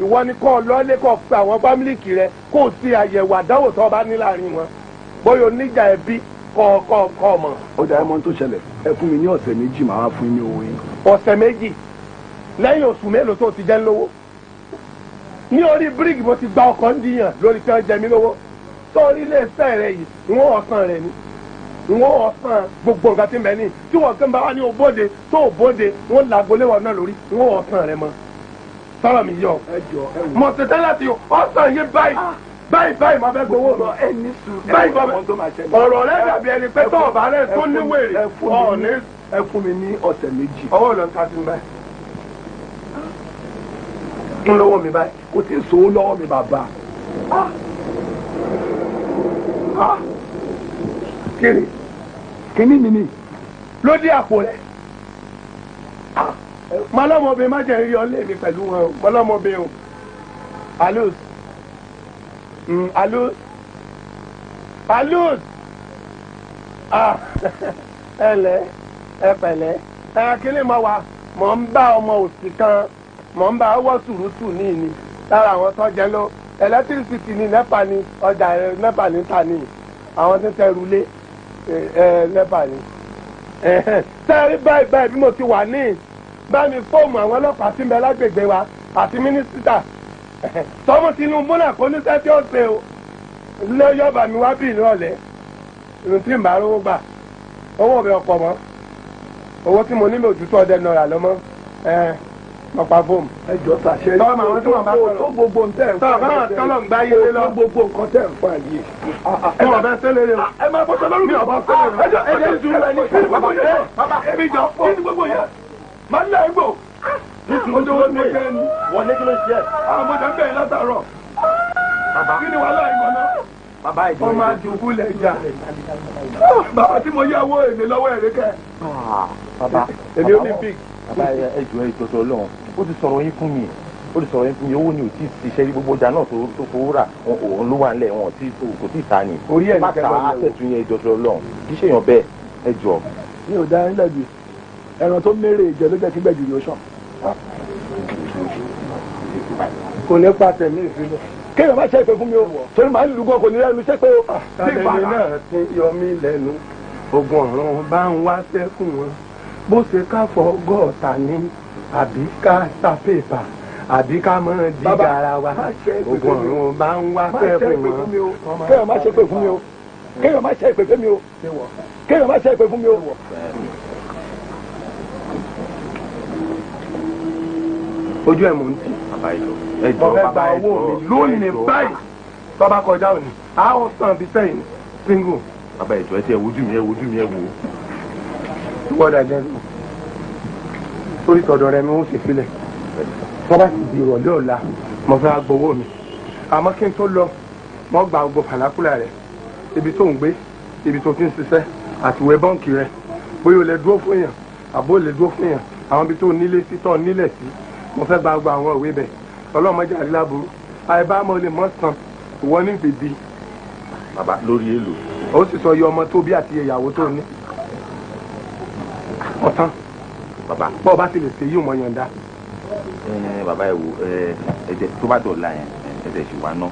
Speaker 3: ìwọ ni kọ́ lọ́lé kọ́ fún àwọn fámìlìkì rẹ kó o ti àyẹ̀wò àdánwò tó o bá ní láàrin wọn bóyá oníjà ẹbí kọ́ mọ̀.
Speaker 9: ó dà ẹ́ mọ́ tó ṣẹlẹ̀ ẹ fún mi ní ọ̀sẹ̀ méjì màá fún yín ní owó yín.
Speaker 3: ọ̀sẹ̀ méjì lẹ́yìn oṣù mélòó tó ti jẹ́ lówó ní orí bíríìgì mo ti gba ọkọ̀ ń dìyàn lórí tí wọ́n jẹ mí lówó sórí iléeṣẹ́ rẹ yìí ìwọ̀n ọ̀sán rẹ ni ìwọ̀n ọ̀sán gbogbo nǹkan tí ń bẹ ní tí wọ́n kàn bá wá ní òbóde tó òbóde wọ́n làgolé wọn náà lórí ìwọ̀n ọ̀sán rẹ mọ́ sọ̀rọ̀ mi yọ mọ̀ tètè láti ọ̀sán yé báyìí máa fẹ́ gbowó lọ ẹni sùn báyìí ọ̀rọ̀ rẹ dàbí ẹni pé tó ọ̀bà rẹ tó níwèrè ọ̀ọ́ni.
Speaker 9: ẹ fún mi ní ọ̀sẹ̀ méjì.
Speaker 3: ọwọ́ ló ń ta sí mi báyìí ń lọ́wọ́ mi báyìí
Speaker 9: kò tí ì sòwò lọ́wọ́ mi bàbá. kíni mi ni.
Speaker 3: ló dé àpò rẹ̀ mọlọmọbìnrin má jẹ́ rí ọ lé mi pẹ̀lú wọn o mọlọmọbìnrin o alus alus alus ẹlẹ ẹpẹ̀lẹ́ kíni mo wà mọ̀ ń bá ọmọ òsì kan mọ̀ ń bá ọwọ́ sùrùtù ní ìní
Speaker 9: lára àwọn tó jẹ lọ electricity ní nepa ní ọjà nepa ní ta ní àwọn tó tẹrù lé nepa ní. sẹ́ẹ̀rí báyìí bí mo ti wà ní bá mi fóòmù àwọn ọlọ́pàá tí ń bẹ lágbègbè wa àti mínísítà tọmọ Tinubu náà kó níṣẹ́ tí ó ṣe o lọ́yọ̀ bá mi wá bí ìrọ̀lẹ́ ìrùn tí ń bá rówó gbà owó mi ọ̀pọ̀ mọ́ owó tí mo nílò òtútù ọdẹ náírà lọ́mọ́ ọ̀pá fóòmù. ẹ jọ sàṣẹ tọ́ ma àwọn tí wọ́n bá tó gbogbo nǹkan tẹ̀ ń fà yìí. tọ́ báwọn tọ́lọ̀ ń gbá yé lé lọ. gbogbo nǹkan tẹ̀ ń fà yìí. ẹ máa bẹ sẹ́lẹ̀ rẹ o. ẹ máa bọ́ sọ́lọ́rù mi ọ̀bá sẹ́lẹ̀ rẹ. ẹ jọ ẹ jẹ́ ìṣúra ẹni kí ni gbogbo yẹn. bàbá ẹbí jọ kí ni gbogbo yẹn. máa ń lẹ́ ẹgbò. ojú wo ni mo jẹ́ ni. wọ́n ní kí ló ṣe. àwọn ọmọdé ń bẹ̀rẹ̀ látàárọ̀. kí ni wàhálà ìmọ̀ náà. bàbá ìjọ ọmọ àdùnkù lẹ̀ jà. bàbá tí mo yáwó èlé lọ́wọ́ ẹ̀rẹ́kẹ́.
Speaker 10: bàbá
Speaker 9: èmi olympic.
Speaker 10: bàbá ẹjọ tó Ọlọ́run ó ti sọ̀rọ̀ yín fún mi owó ni ò tí ì ṣiṣẹ́ rí gbogbo ọjà náà tó fowó rà òun ló wà nílẹ̀ wọn kò tí ì ta ni.
Speaker 9: orí ẹ̀ ní
Speaker 10: kẹ́kọ̀ọ́ lọ́wọ́ bàtà àtẹ̀tún yẹn ẹjọ tó Ọlọ́run kì í ṣèyàn bẹ́ẹ̀ ẹjọ.
Speaker 9: mi ò dá ẹ lẹ́bi ẹran tó mérè ìjẹ ló jẹ́ kí gbẹ̀jù yóò sàn. kò ní pa tẹ̀mí ìfilẹ̀ kéèyàn má ṣe ìpè fún mi o torí màá lù gan kò ní lẹ́nu ṣe pé o. àtẹ̀lẹ́ náà ti yọ mí lẹ́nu ogun ọ̀run bá ń wá sẹ́kùn wọn bó ṣe ká fọ gọ́ọ̀tà ní àbí ká ta pépà àbí ká mọ di gara wa ogun ọ̀run bá ń wá sẹ́kùn wọn. kéèyàn má ṣe ìpè fún mi o kéèyàn má ṣe ìpè fún mi o kéèyàn má ṣe ìpè fún mi o. ojú ẹ̀ mò ń tì. mo fẹ́ gba owó mi lónìí báyìí tó bá kọjá òní a ó sàn bí sẹ́yìn single.
Speaker 10: bàbá ìjọ ẹ ti ẹ wojú mi ẹ wò.
Speaker 9: wọ́dà jẹ́ torí tọ̀dọ̀ rẹ mi ó sì filẹ̀ wọ́n bá ti di ìrọ̀lẹ́ ọ̀la mo fẹ́ gbowó mi àmọ́ kí n tó lọ wọ́n gba gbogbo fàlákùlà rẹ̀ ibi tó ń gbé ibi tó fi ń ṣiṣẹ́ àtiwé bọ́ǹkì rẹ̀ bóyá o lè dúró fún èèyàn àbó lè dúró fún èèyàn àwọn ibi tó nílé sí tọ́ nílẹ̀ sí mo fẹ́ gba gbogbo àwọn ìwé bẹ̀ ọlọ́mọdé àdíláburú àìbámọ́ lè mọ́ san ìwọ ní bèbí.
Speaker 10: bàbá lórí èlò.
Speaker 9: ó sì sọ iye ọmọ tó bí àti ìyàwó tó ní. ọ̀tán
Speaker 10: bàbá
Speaker 9: bọ́ọ̀ bá ti lè ṣe yíò mọ yọ̀ǹda.
Speaker 10: bàbá ẹ wò ẹ̀jẹ̀ tó bá dọ̀la yẹn ẹ̀jẹ̀ sì wá ná